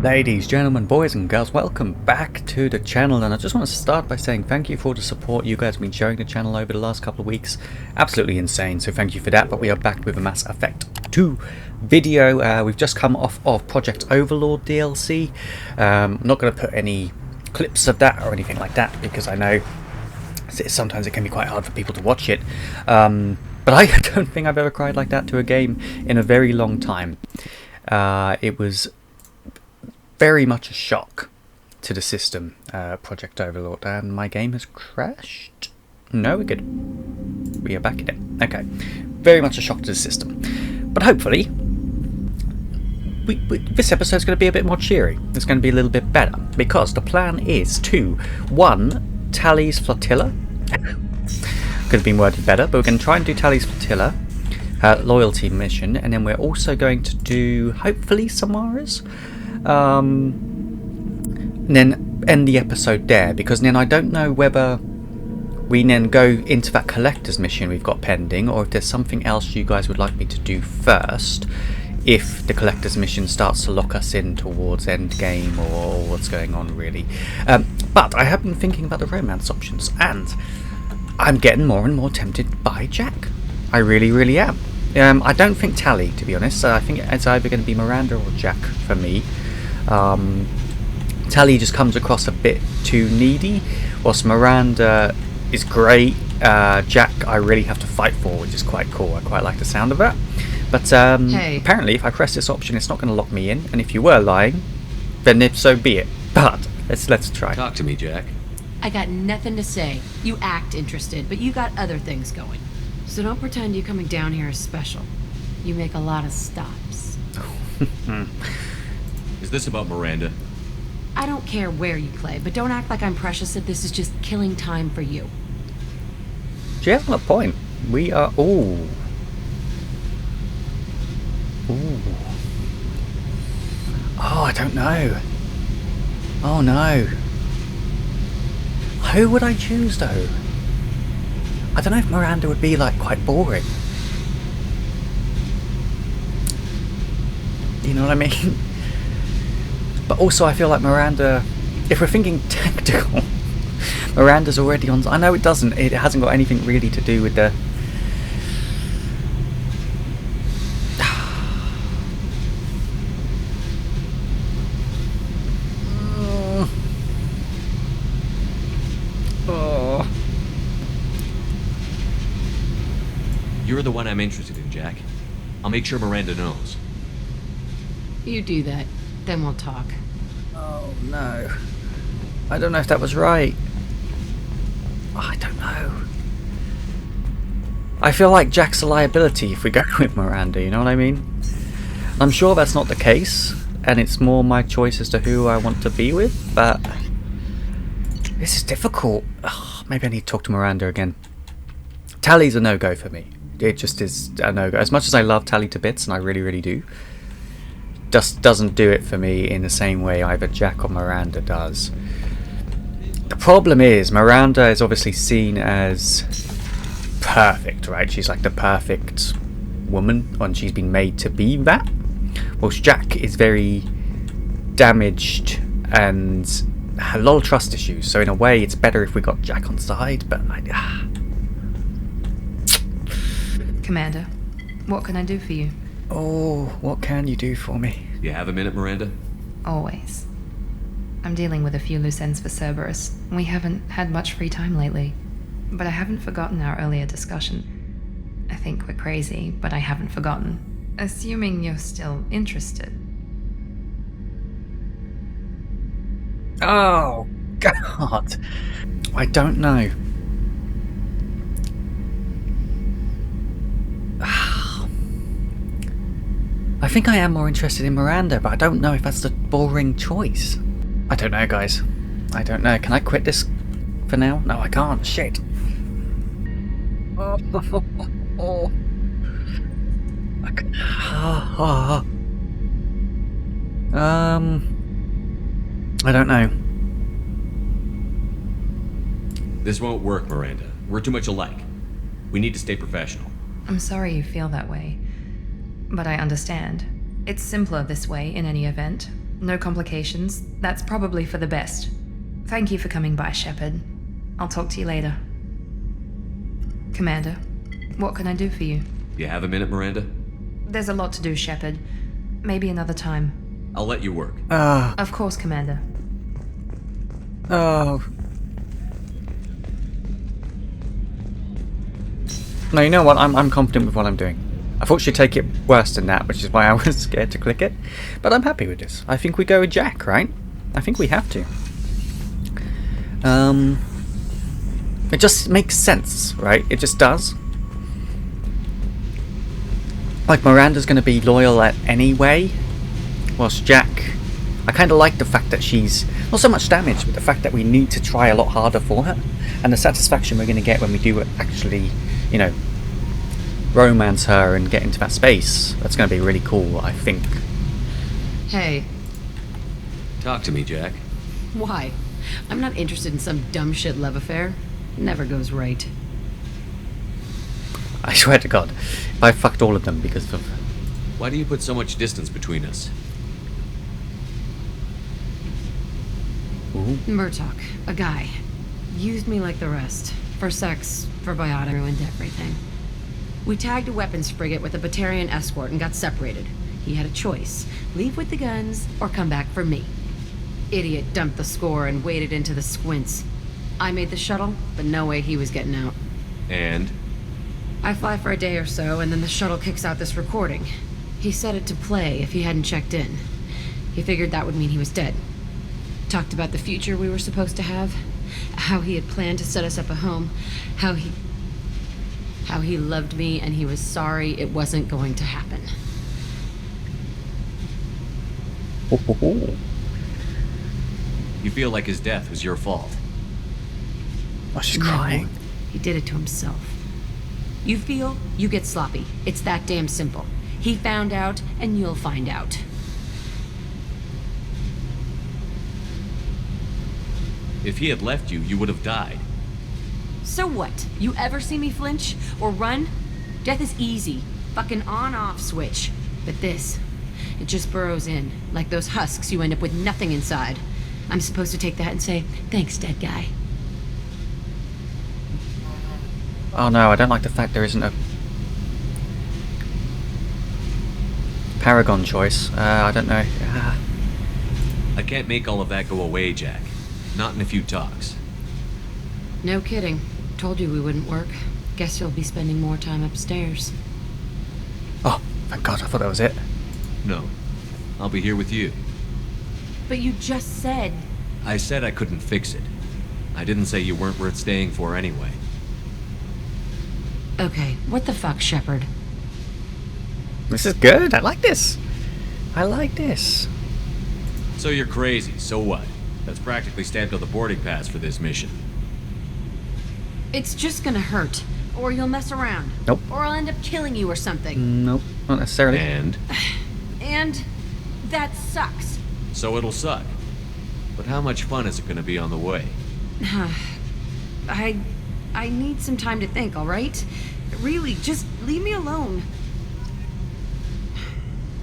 Ladies, gentlemen, boys and girls, welcome back to the channel, and I just want to start by saying thank you for the support you guys have been showing the channel over the last couple of weeks. Absolutely insane, so thank you for that. But we are back with a Mass Effect 2 video. We've just come off of Project Overlord DLC. I'm not going to put any clips of that or anything like that because I know sometimes it can be quite hard for people to watch it. But I don't think I've ever cried like that to a game in a very long time. It was very much a shock to the system, Project Overlord, and my game has crashed. No, we're good. We are back in it. Okay. Very much a shock to the system. But hopefully, this episode's going to be a bit more cheery. It's going to be a little bit better, because the plan is to, 1, Tali's Flotilla. Could have been worded better, but we're going to try and do Tali's Flotilla. Loyalty mission, and then we're also going to do, hopefully, Samaras. And then end the episode there, because then I don't know whether we then go into that collector's mission we've got pending, or if there's something else you guys would like me to do first, if the collector's mission starts to lock us in towards endgame or what's going on really. But I have been thinking about the romance options, and I'm getting more and more tempted by Jack. I really am. I don't think Tali, to be honest. I think it's either going to be Miranda or Jack for me. Tali just comes across a bit too needy, whilst Miranda is great. Jack I really have to fight for, which is quite cool. I quite like the sound of that. But apparently if I press this option it's not going to lock me in, and if you were lying, then if so be it. But let's try. Talk to me, Jack. I got nothing to say. You act interested, but you got other things going. So don't pretend you coming down here is special. You make a lot of stops. Is this about Miranda? I don't care where you play, but don't act like I'm precious if this is just killing time for you. She has a point. We are... Ooh. Oh, I don't know. Oh no. Who would I choose though? I don't know if Miranda would be like quite boring. You know what I mean? But also I feel like Miranda, if we're thinking tactical, Miranda's already on... I know it hasn't got anything really to do with the... Oh. You're the one I'm interested in, Jack. I'll make sure Miranda knows. You do that, then we'll talk. Oh no. I don't know if that was right. I don't know. I feel like Jack's a liability if we go with Miranda, you know what I mean? I'm sure that's not the case, and it's more my choice as to who I want to be with, but this is difficult. Ugh, maybe I need to talk to Miranda again. Tali's a no-go for me. It just is a no-go. As much as I love Tali to bits, and I really do, just doesn't do it for me in the same way either Jack or Miranda does. The problem is Miranda is obviously seen as perfect, right? She's like the perfect woman, and she's been made to be that. Whilst Jack is very damaged and had a lot of trust issues. So in a way, it's better if we got Jack on side. But Commander, what can I do for you? Oh, what can you do for me? You have a minute, Miranda? Always. I'm dealing with a few loose ends for Cerberus. We haven't had much free time lately. But I haven't forgotten our earlier discussion. I think we're crazy, but I haven't forgotten. Assuming you're still interested. Oh, God. I don't know. I think I am more interested in Miranda, but I don't know if that's the boring choice. I don't know, guys. I don't know. Can I quit this for now? No, I can't. Shit. Oh. I don't know. This won't work, Miranda. We're too much alike. We need to stay professional. I'm sorry you feel that way. But I understand. It's simpler this way in any event. No complications. That's probably for the best. Thank you for coming by, Shepard. I'll talk to you later. Commander, what can I do for you? You have a minute, Miranda? There's a lot to do, Shepard. Maybe another time. I'll let you work. Of course, Commander. Oh. No, you know what? I'm confident with what I'm doing. I thought she'd take it worse than that, which is why I was scared to click it. But I'm happy with this. I think we go with Jack, right? I think we have to. It just makes sense, right? It just does. Like, Miranda's going to be loyal at anyway, whilst Jack... I kind of like the fact that she's not so much damaged, but the fact that we need to try a lot harder for her, and the satisfaction we're going to get when we do actually, you know, romance her and get into that space. That's going to be really cool, I think. Hey, Talk to me, Jack. why? I'm not interested in some dumb shit love affair. Never goes right. I swear to God, I fucked all of them because of... Why do you put so much distance between us? Ooh. Murtaugh, a guy, used me like the rest. For sex, for biotic, ruined everything. We tagged a weapons frigate with a Batarian escort and got separated. He had a choice, leave with the guns or come back for me. Idiot dumped the score and waded into the squints. I made the shuttle, but no way he was getting out. And? I fly for a day or so, and then the shuttle kicks out this recording. He set it to play if he hadn't checked in. He figured that would mean he was dead. Talked about the future we were supposed to have, how he had planned to set us up a home, how he loved me and he was sorry it wasn't going to happen. You feel like his death was your fault. Oh, she's No, crying. he did it to himself. You feel, you get sloppy. It's that damn simple. He found out, and you'll find out. If he had left you, you would have died. So what? You ever see me flinch? Or run? Death is easy. Fucking on-off switch. But this, it just burrows in. Like those husks, you end up with nothing inside. I'm supposed to take that and say, thanks, dead guy. Oh no, I don't like the fact there isn't a Paragon choice. I don't know. I can't make all of that go away, Jack. Not in a few talks. No kidding. Told you we wouldn't work. Guess you'll be spending more time upstairs. Oh, thank God, I thought that was it. No. I'll be here with you. But you just said... I said I couldn't fix it. I didn't say you weren't worth staying for anyway. Okay, what the fuck, Shepard? This is good. I like this. I like this. So you're crazy, so what? That's practically stamped on the boarding pass for this mission. It's just gonna hurt. Or you'll mess around. Nope. Or I'll end up killing you or something. Nope, not necessarily. And? And that sucks. So it'll suck. But how much fun is it gonna be on the way? I need some time to think, all right? Really, just leave me alone.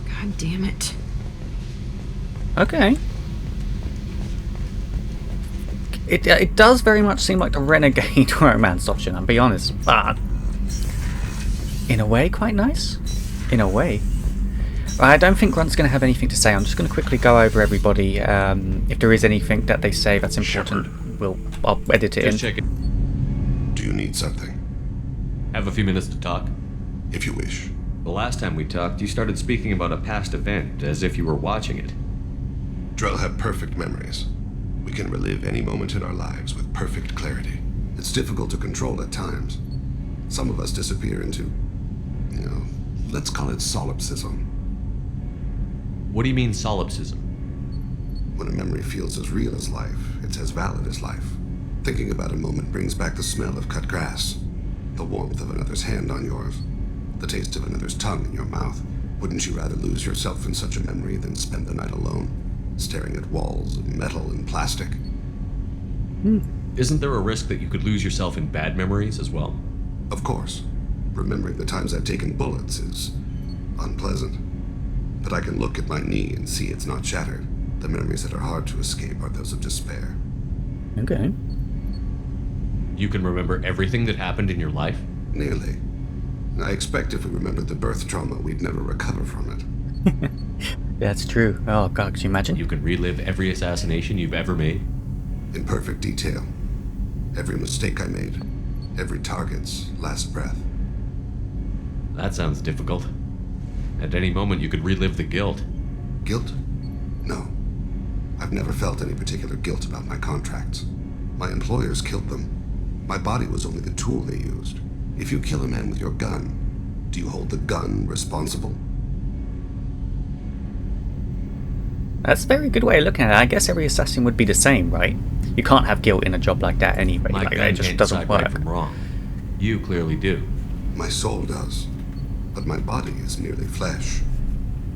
God damn it. Okay. It does very much seem like the renegade romance option, I'll be honest, but in a way quite nice. In a way. I don't think Grunt's going to have anything to say. I'm just going to quickly go over everybody. If there is anything that they say that's important, I'll edit it in. Just check it. Do you need something? Have a few minutes to talk. If you wish. The last time we talked, you started speaking about a past event as if you were watching it. Drell have perfect memories. We can relive any moment in our lives with perfect clarity. It's difficult to control at times. Some of us disappear into, let's call it solipsism. What do you mean solipsism? When a memory feels as real as life, it's as valid as life. Thinking about a moment brings back the smell of cut grass, the warmth of another's hand on yours, the taste of another's tongue in your mouth. Wouldn't you rather lose yourself in such a memory than spend the night alone, staring at walls of metal and plastic? Isn't there a risk that you could lose yourself in bad memories as well? Of course. Remembering the times I've taken bullets is unpleasant. But I can look at my knee and see it's not shattered. The memories that are hard to escape are those of despair. Okay. You can remember everything that happened in your life? Nearly. I expect if we remembered the birth trauma, we'd never recover from it. That's true. Oh god, can you imagine? You can relive every assassination you've ever made? In perfect detail. Every mistake I made. Every target's last breath. That sounds difficult. At any moment you could relive the guilt. Guilt? No. I've never felt any particular guilt about my contracts. My employers killed them. My body was only the tool they used. If you kill a man with your gun, do you hold the gun responsible? That's a very good way of looking at it. I guess every assassin would be the same, right? You can't have guilt in a job like that anyway. My Like, gun it just can't doesn't decide work. right from wrong. You clearly do. My soul does. But my body is merely flesh.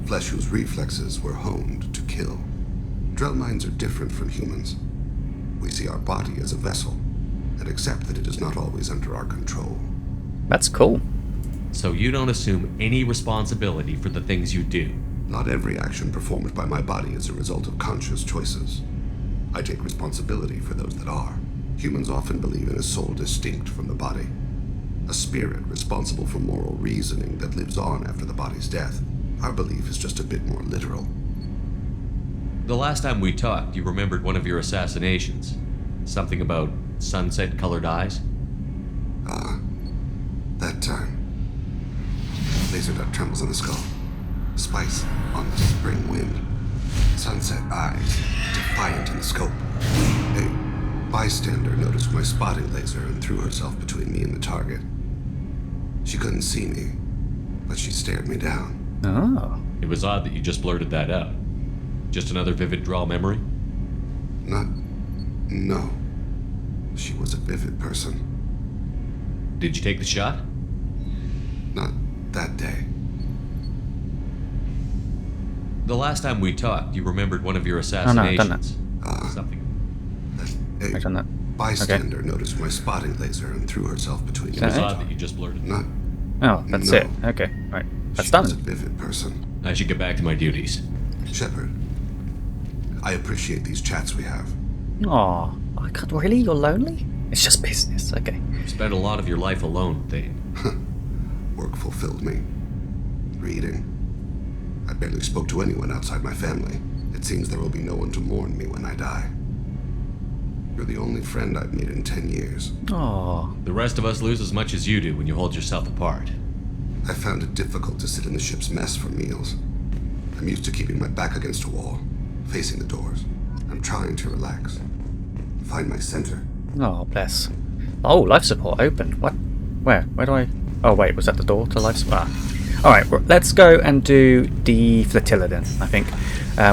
Flesh whose reflexes were honed to kill. Drell minds are different from humans. We see our body as a vessel, and accept that it is not always under our control. That's cool. So you don't assume any responsibility for the things you do. Not every action performed by my body is a result of conscious choices. I take responsibility for those that are. Humans often believe in a soul distinct from the body. A spirit responsible for moral reasoning that lives on after the body's death. Our belief is just a bit more literal. The last time we talked, you remembered one of your assassinations. Something about sunset-colored eyes? That time. Laser dot trembles on the skull. Spice on the spring wind. Sunset eyes, defiant in the scope. A bystander noticed my spotting laser and threw herself between me and the target. She couldn't see me, but she stared me down. Oh. It was odd that you just blurted that out. Just another vivid draw memory? No. She was a vivid person. Did you take the shot? Not that day. The last time we talked, you remembered one of your Oh no, I've done that. assassinations. Something. I've done that. Bystander noticed my spotting laser and threw herself between It me. was Okay. odd that you just blurted. Not. Oh, that's No. it. Okay, right. That's She done. was a vivid person. I should get back to my duties. Shepard, I appreciate these chats we have. Aw, I can't really. You're lonely? It's just business. Okay. Spent a lot of your life alone, Thane. Work fulfilled me. Reading. I barely spoke to anyone outside my family. It seems there will be no one to mourn me when I die. You're the only friend I've made in 10 years. Aw. The rest of us lose as much as you do when you hold yourself apart. I found it difficult to sit in the ship's mess for meals. I'm used to keeping my back against a wall, facing the doors. I'm trying to relax. Find my center. Oh, bless. Oh, life support open. What? Where? Where do I... Oh, wait, was that the door to life support? Alright, let's go and do the flotilla then, I think.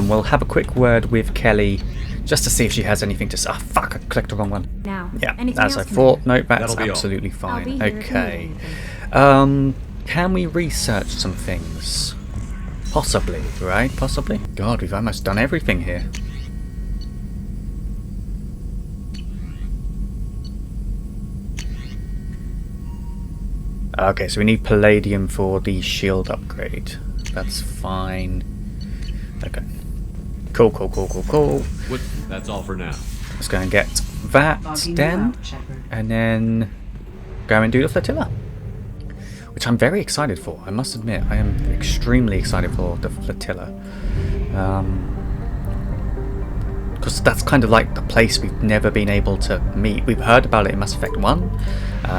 We'll have a quick word with Kelly just to see if she has anything to say. Ah, fuck, I clicked the wrong one. Now, Yeah, anything as I else, thought. Commander? No, that's That'll be all. absolutely I'll fine. be here if you Okay. need anything. Can we research some things? Possibly, right? Possibly? God, we've almost done everything here. Okay, so we need palladium for the shield upgrade. That's fine. Okay. Cool. That's all for now. Let's go and get that then. And then go and do the flotilla. Which I'm very excited for, I must admit. I am extremely excited for the flotilla. Because that's kind of like the place we've never been able to meet. We've heard about it in Mass Effect 1,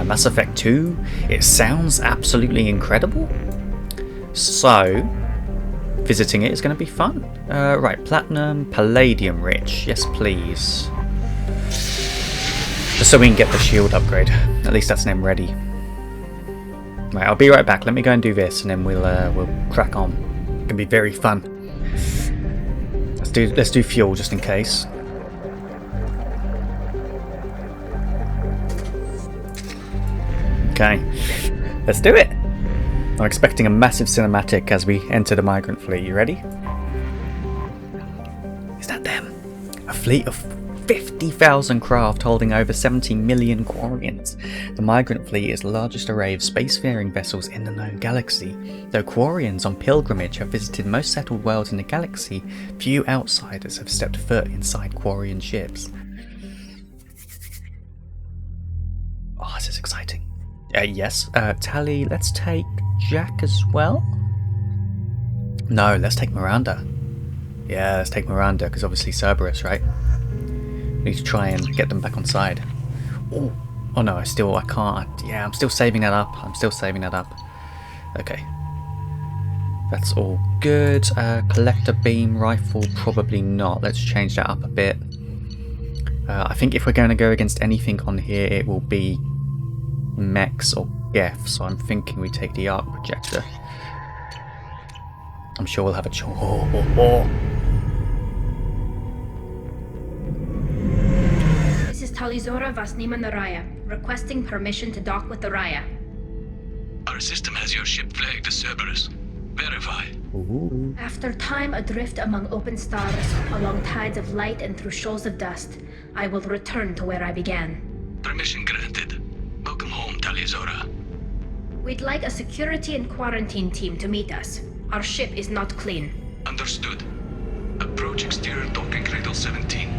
Mass Effect 2. It sounds absolutely incredible. So, visiting it is going to be fun. Right, platinum, palladium rich. Yes, please. Just so we can get the shield upgrade. At least that's name ready. Right, I'll be right back. Let me go and do this, and then we'll crack on. It can be very fun. Let's do fuel just in case. Okay, let's do it. I'm expecting a massive cinematic as we enter the migrant fleet. You ready? Is that them? A fleet of 50,000 craft holding over 70 million Quarians. The migrant fleet is the largest array of spacefaring vessels in the known galaxy. Though Quarians on pilgrimage have visited most settled worlds in the galaxy, few outsiders have stepped foot inside Quarian ships. Oh, this is exciting. Yes, Tali, let's take Jack as well? No, let's take Miranda. Yeah, let's take Miranda, because obviously Cerberus, right? We need to try and get them back on side. Oh no, I can't. Yeah, I'm still saving that up. Okay. That's all good. Collector beam rifle, probably not. Let's change that up a bit. I think if we're going to go against anything on here, it will be mechs or Geth, so I'm thinking we take the arc projector. I'm sure we'll have a choice. This is Talizora Vasnima Naraya, requesting permission to dock with the Raya. Our system has your ship flagged as Cerberus. Verify. Ooh. After time adrift among open stars, along tides of light and through shoals of dust, I will return to where I began. Permission granted. Welcome home, Talizora. We'd like a security and quarantine team to meet us. Our ship is not clean. Understood. Approach exterior docking cradle 17.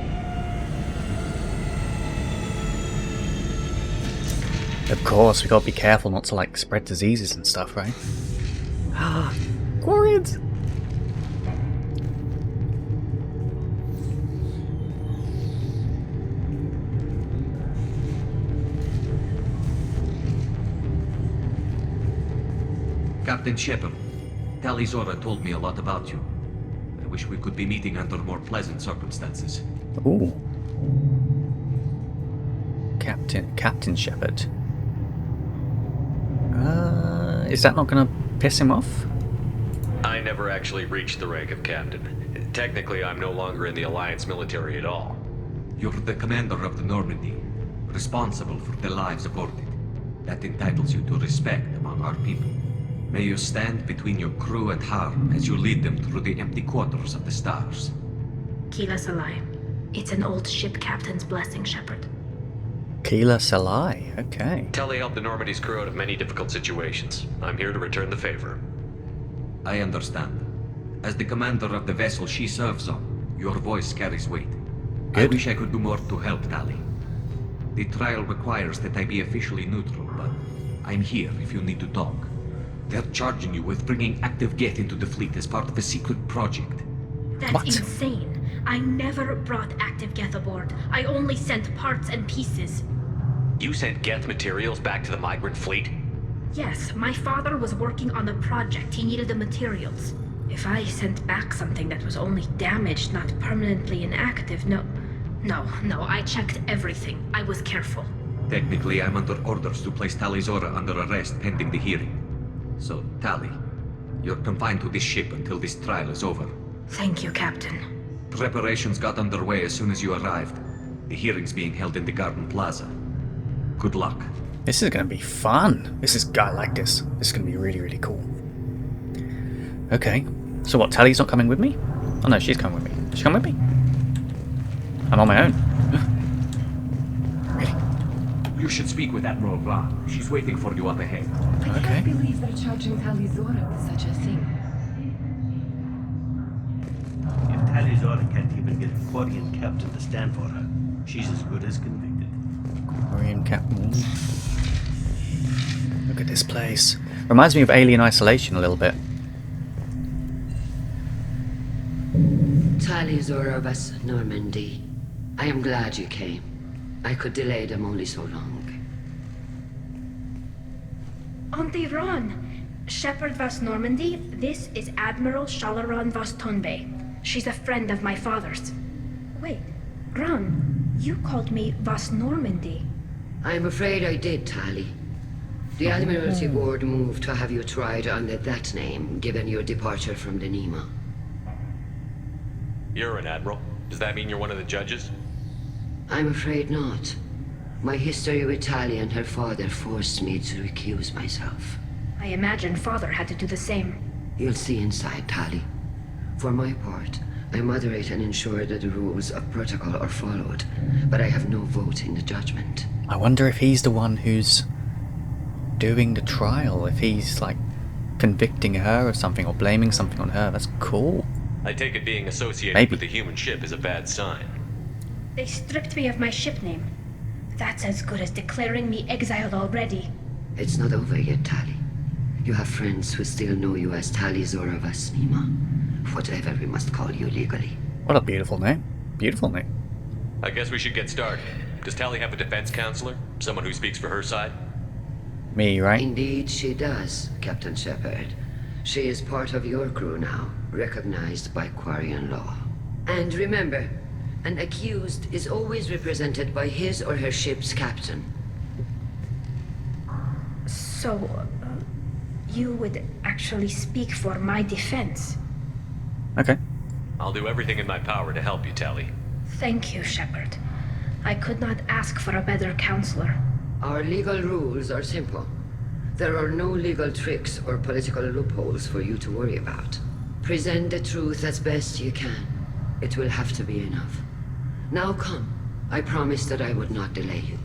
Of course, we gotta be careful not to like spread diseases and stuff, right? Ah, Quarians! Captain Shepard, Talizora told me a lot about you. I wish we could be meeting under more pleasant circumstances. Ooh. Captain Shepard. Is that not gonna piss him off? I never actually reached the rank of captain. Technically, I'm no longer in the Alliance military at all. You're the commander of the Normandy, responsible for the lives aboard it. That entitles you to respect among our people. May you stand between your crew and harm as you lead them through the empty quarters of the stars. Kila Salai. It's an old ship captain's blessing, Shepard. Kila Salai, okay. Tali helped the Normandy's crew out of many difficult situations. I'm here to return the favor. I understand. As the commander of the vessel she serves on, your voice carries weight. I Good. wish I could do more to help Tali. The trial requires that I be officially neutral, but I'm here if you need to talk. They're charging you with bringing active Geth into the fleet as part of a secret project. That's What? insane. I never brought active Geth aboard. I only sent parts and pieces. You sent Geth materials back to the migrant fleet? Yes, my father was working on a project. He needed the materials. If I sent back something that was only damaged, not permanently inactive, no, I checked everything. I was careful. Technically, I'm under orders to place Talizora under arrest pending the hearing. So, Tali, you're confined to this ship until this trial is over. Thank you, Captain. Preparations got underway as soon as you arrived. The hearing's being held in the Garden Plaza. Good luck. This is gonna be fun. I like this. This is gonna be really, really cool. Okay. So what, Tali's not coming with me? Oh no, she's coming with me. Does she come with me? I'm on my own. Really? You should speak with Admiral Blanc. She's waiting for you up ahead. I Okay. can't believe they're charging Talizora with such a thing. If Talizora can't even get a Quarian captain to stand for her, she's as good as convicted. Quarian Captain. Look at this place. Reminds me of Alien Isolation a little bit. Talizora was Normandy. I am glad you came. I could delay them only so long. Auntie Ron! Shepard Vas Normandy, this is Admiral Shalaran Vas Tonbe. She's a friend of my father's. Wait, Ron, you called me Vas Normandy. I'm afraid I did, Tali. The Admiralty Board moved to have you tried under that name, given your departure from the Nema. You're an admiral. Does that mean you're one of the judges? I'm afraid not. My history with Tali and her father forced me to recuse myself. I imagine father had to do the same. You'll see inside, Tali. For my part, I moderate and ensure that the rules of protocol are followed, but I have no vote in the judgment. I wonder if he's the one who's doing the trial, if he's like convicting her of something or blaming something on her. That's cool. I take it being associated Maybe. with the human ship is a bad sign. They stripped me of my ship name. That's as good as declaring me exiled already. It's not over yet, Tali. You have friends who still know you as Tali Zora Vasnima. Whatever we must call you legally. What a beautiful name. Beautiful name. I guess we should get started. Does Tali have a defense counselor? Someone who speaks for her side? Me, right? Indeed she does, Captain Shepard. She is part of your crew now, recognized by Quarian law. And remember, an accused is always represented by his or her ship's captain. So, you would actually speak for my defense? Okay. I'll do everything in my power to help you, Tali. Thank you, Shepard. I could not ask for a better counselor. Our legal rules are simple. There are no legal tricks or political loopholes for you to worry about. Present the truth as best you can. It will have to be enough. Now come. I promised that I would not delay you.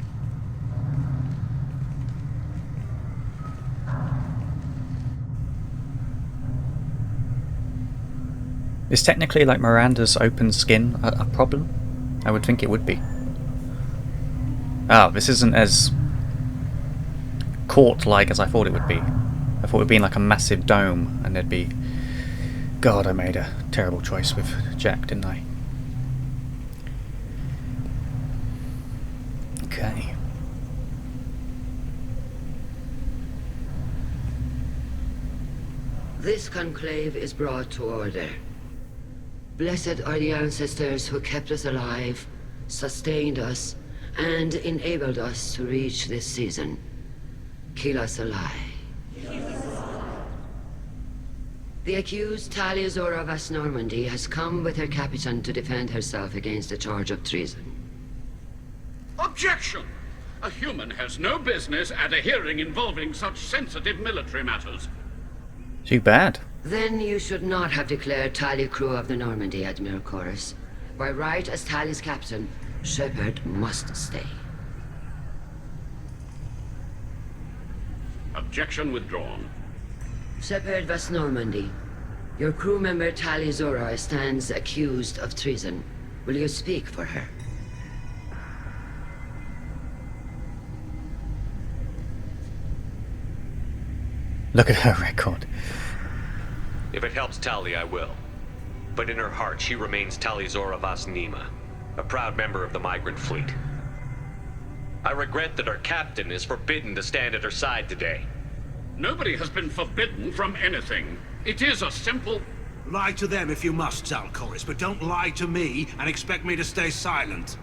Is technically like Miranda's open skin a problem? I would think it would be. Oh, this isn't as court-like as I thought it would be. I thought it would be in like a massive dome and there'd be... God, I made a terrible choice with Jack, didn't I? Okay. This conclave is brought to order. Blessed are the ancestors who kept us alive, sustained us, and enabled us to reach this season. Kill us alive. The accused Tali Zora Vas Normandy has come with her captain to defend herself against a charge of treason. Objection! A human has no business at a hearing involving such sensitive military matters. Too bad. Then you should not have declared Tali crew of the Normandy, Admiral Chorus. By right as Tali's captain, Shepard must stay. Objection withdrawn. Shepard Vas Normandy, your crew member Tali Zora stands accused of treason. Will you speak for her? Look at her record. If it helps Tali, I will. But in her heart, she remains Tali Zora Vas Nima, a proud member of the migrant fleet. I regret that our captain is forbidden to stand at her side today. Nobody has been forbidden from anything. It is a simple... Lie to them if you must, Zalcoris, but don't lie to me and expect me to stay silent.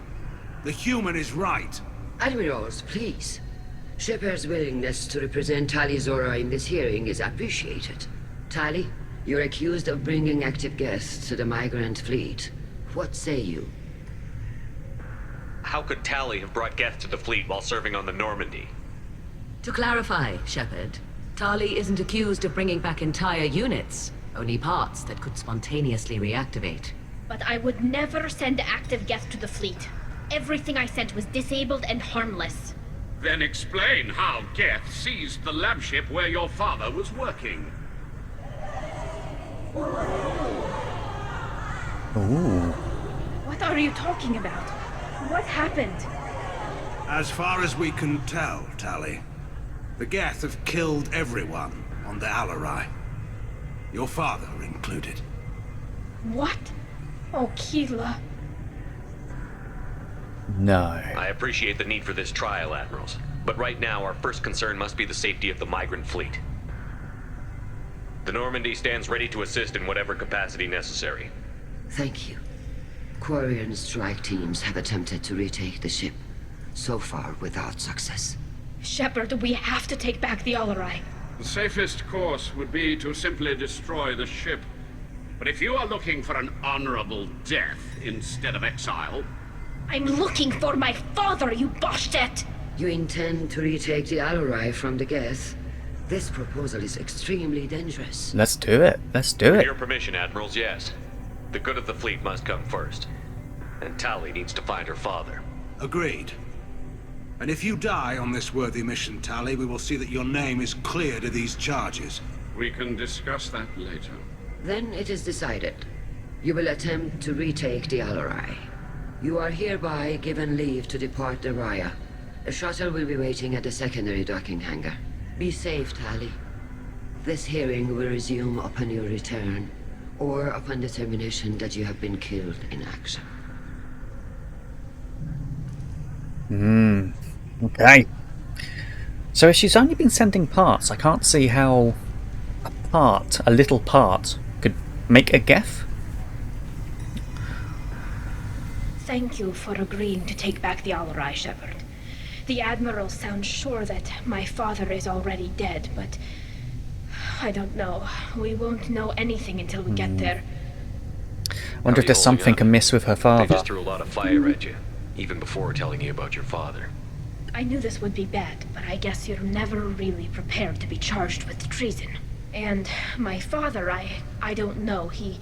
The human is right. Admirals, please. Shepard's willingness to represent Tali Zora in this hearing is appreciated. Tali, you're accused of bringing active guests to the migrant fleet. What say you? How could Tali have brought Geth to the fleet while serving on the Normandy? To clarify, Shepard, Tali isn't accused of bringing back entire units, only parts that could spontaneously reactivate. But I would never send active Geth to the fleet. Everything I sent was disabled and harmless. Then explain how Geth seized the lab ship where your father was working. Ooh. What are you talking about? What happened? As far as we can tell, Tali, the Geth have killed everyone on the Alarai. Your father included. What? Oh, Keela. No. I appreciate the need for this trial, Admirals. But right now, our first concern must be the safety of the migrant fleet. The Normandy stands ready to assist in whatever capacity necessary. Thank you. Quarian strike teams have attempted to retake the ship, so far without success. Shepard, we have to take back the Alarai. The safest course would be to simply destroy the ship. But if you are looking for an honorable death instead of exile... I'm looking for my father, you Boshtet! You intend to retake the Alarai from the Geth? This proposal is extremely dangerous. Let's do it. Let's do With it. your permission, Admirals, yes. The good of the fleet must come first. And Tali needs to find her father. Agreed. And if you die on this worthy mission, Tali, we will see that your name is cleared of these charges. We can discuss that later. Then it is decided. You will attempt to retake the Alarai. You are hereby given leave to depart the Raya. A shuttle will be waiting at the secondary docking hangar. Be safe, Tali. This hearing will resume upon your return, or upon determination that you have been killed in action. Okay. So if she's only been sending parts, I can't see how a little part, could make a Geth. Thank you for agreeing to take back the Alarai, Shepard. The admirals sound sure that my father is already dead, but I don't know. We won't know anything until we get there. I wonder if there's something amiss with her They father. just threw a lot of fire at you, even before telling you about your father. I knew this would be bad, but I guess you're never really prepared to be charged with treason. And my father, I don't know. He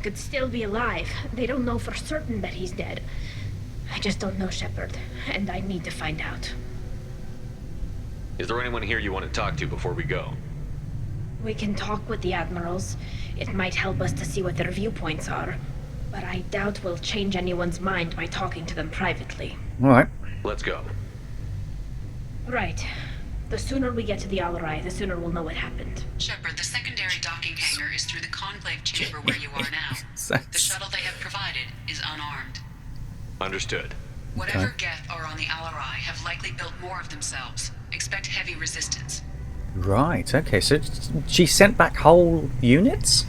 could still be alive. They don't know for certain that he's dead. I just don't know, Shepard, and I need to find out. Is there anyone here you want to talk to before we go? We can talk with the admirals. It might help us to see what their viewpoints are. But I doubt we'll change anyone's mind by talking to them privately. Alright. Let's go. Right. The sooner we get to the Alarai, the sooner we'll know what happened. Shepard, the secondary docking hangar is through the conclave chamber where you are now. The shuttle they have provided is unarmed. Understood. Whatever Geth are on the Alarai have likely built more of themselves. Expect heavy resistance. Right, okay, so she sent back whole units?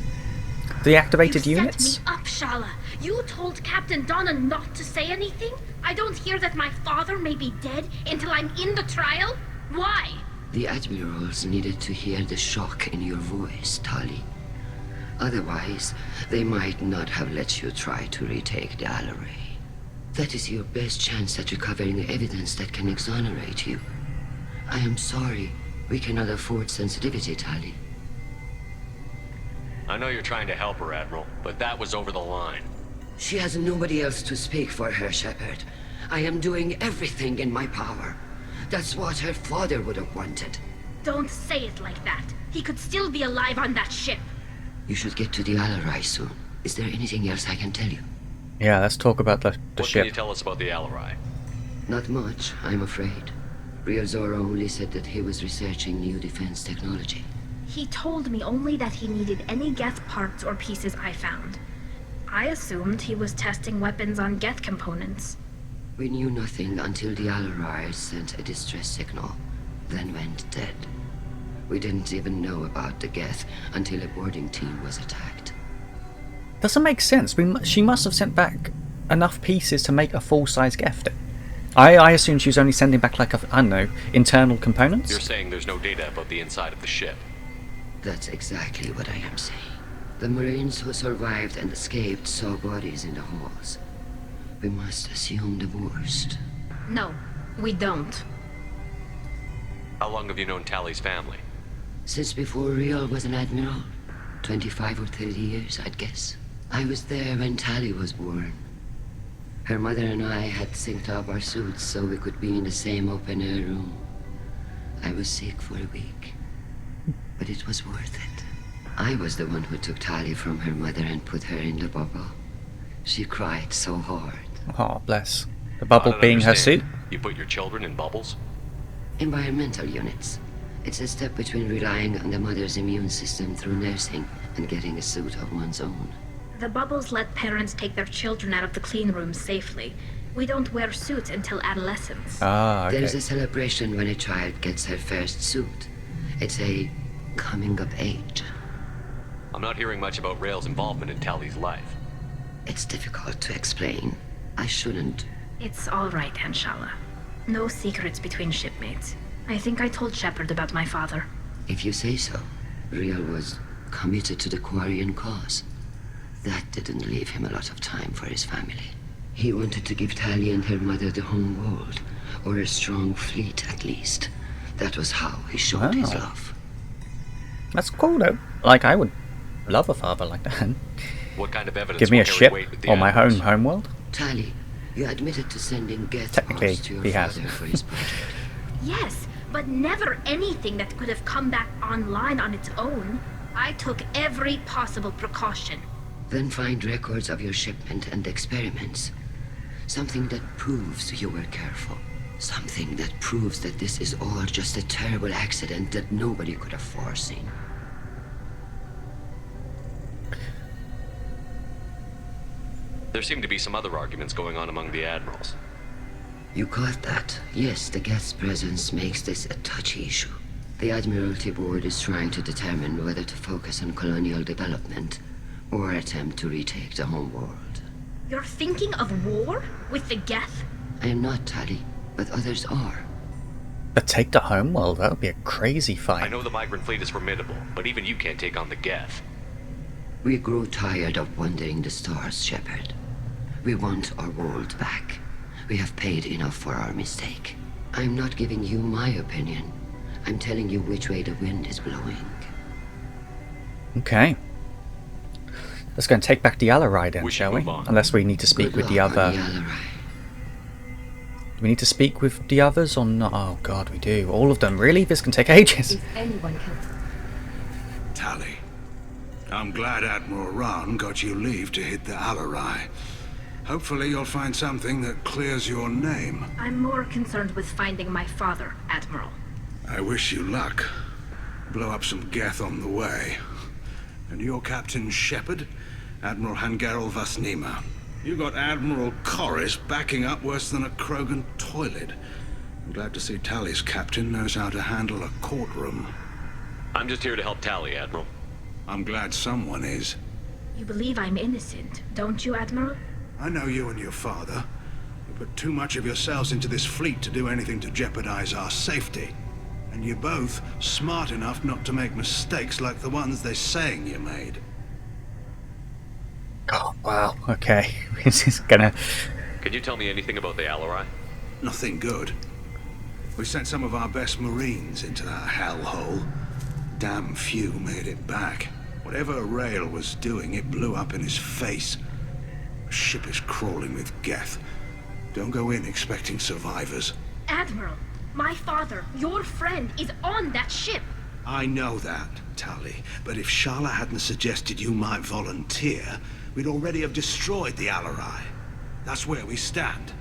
Deactivated units? Set me up, Shala. You told Captain Donna not to say anything? I don't hear that my father may be dead until I'm in the trial? Why? The admirals needed to hear the shock in your voice, Tali. Otherwise, they might not have let you try to retake the Alarai. That is your best chance at recovering evidence that can exonerate you. I am sorry. We cannot afford sensitivity, Tali. I know you're trying to help her, Admiral, but that was over the line. She has nobody else to speak for her, Shepard. I am doing everything in my power. That's what her father would have wanted. Don't say it like that. He could still be alive on that ship. You should get to the Alarai soon. Is there anything else I can tell you? Yeah, let's talk about the What ship. can you tell us about the Alarai? Not much, I'm afraid. Real Zora only said that he was researching new defense technology. He told me only that he needed any Geth parts or pieces I found. I assumed he was testing weapons on Geth components. We knew nothing until the Alarai sent a distress signal, then went dead. We didn't even know about the Geth until a boarding team was attacked. Doesn't make sense. She must have sent back enough pieces to make a full-size Geth. I assume she was only sending back, like, I don't know, internal components? You're saying there's no data about the inside of the ship. That's exactly what I am saying. The Marines who survived and escaped saw bodies in the halls. We must assume the worst. No, we don't. How long have you known Tali's family? Since before Real was an admiral. 25 or 30 years, I'd guess. I was there when Tali was born. Her mother and I had synced up our suits so we could be in the same open-air room. I was sick for a week, but it was worth it. I was the one who took Tali from her mother and put her in the bubble. She cried so hard. Oh, bless. The bubble being her suit? You put your children in bubbles? Environmental units. It's a step between relying on the mother's immune system through nursing and getting a suit of one's own. The bubbles let parents take their children out of the clean rooms safely. We don't wear suits until adolescence. Ah, okay. There's a celebration when a child gets her first suit. It's a coming of age. I'm not hearing much about Rail's involvement in Tali's life. It's difficult to explain. I shouldn't. It's all right, Anshala. No secrets between shipmates. I think I told Shepard about my father. If you say so. Real was committed to the Quarian cause. That didn't leave him a lot of time for his family. He wanted to give Tali and her mother the home world, or a strong fleet at least. That was how he showed his love. That's cool though. Like, I would love a father like that. What kind of evidence Give me a will carry ship weight with the on my admirals? home homeworld? Tali, you admitted to sending Geth Technically, parts to your he has. father for his project. Yes, but never anything that could have come back online on its own. I took every possible precaution. Then find records of your shipment and experiments. Something that proves you were careful. Something that proves that this is all just a terrible accident that nobody could have foreseen. There seem to be some other arguments going on among the admirals. You caught that? Yes, the Geth's presence makes this a touchy issue. The Admiralty Board is trying to determine whether to focus on colonial development or attempt to retake the homeworld. You're thinking of war with the Geth? I am not, Tali, but others are. But take the homeworld, that would be a crazy fight. I know the migrant fleet is formidable, but even you can't take on the Geth. We grow tired of wandering the stars, Shepard. We want our world back. We have paid enough for our mistake. I'm not giving you my opinion. I'm telling you which way the wind is blowing. Okay. Let's go and take back the Alarai then, shall we? Unless we need to speak with the other... Do we need to speak with the others or not? Oh god, we do. All of them. Really? This can take ages. If anyone can... Tali, I'm glad Admiral Rahn got you leave to hit the Alarai. Hopefully you'll find something that clears your name. I'm more concerned with finding my father, Admiral. I wish you luck. Blow up some Geth on the way. And your Captain Shepard, Admiral Hangarel Vasnima. You got Admiral Corris backing up worse than a Krogan toilet. I'm glad to see Tali's captain knows how to handle a courtroom. I'm just here to help Tali, Admiral. I'm glad someone is. You believe I'm innocent, don't you, Admiral? I know you and your father. You put too much of yourselves into this fleet to do anything to jeopardize our safety. And you're both smart enough not to make mistakes like the ones they're saying you made. Oh, wow. Okay. This is gonna... Can you tell me anything about the Alarai? Nothing good. We sent some of our best Marines into that hellhole. Damn few made it back. Whatever Rail was doing, it blew up in his face. The ship is crawling with Geth. Don't go in expecting survivors. Admiral, my father, your friend, is on that ship. I know that, Tali. But if Shala hadn't suggested you might volunteer, we'd already have destroyed the Alarai. That's where we stand.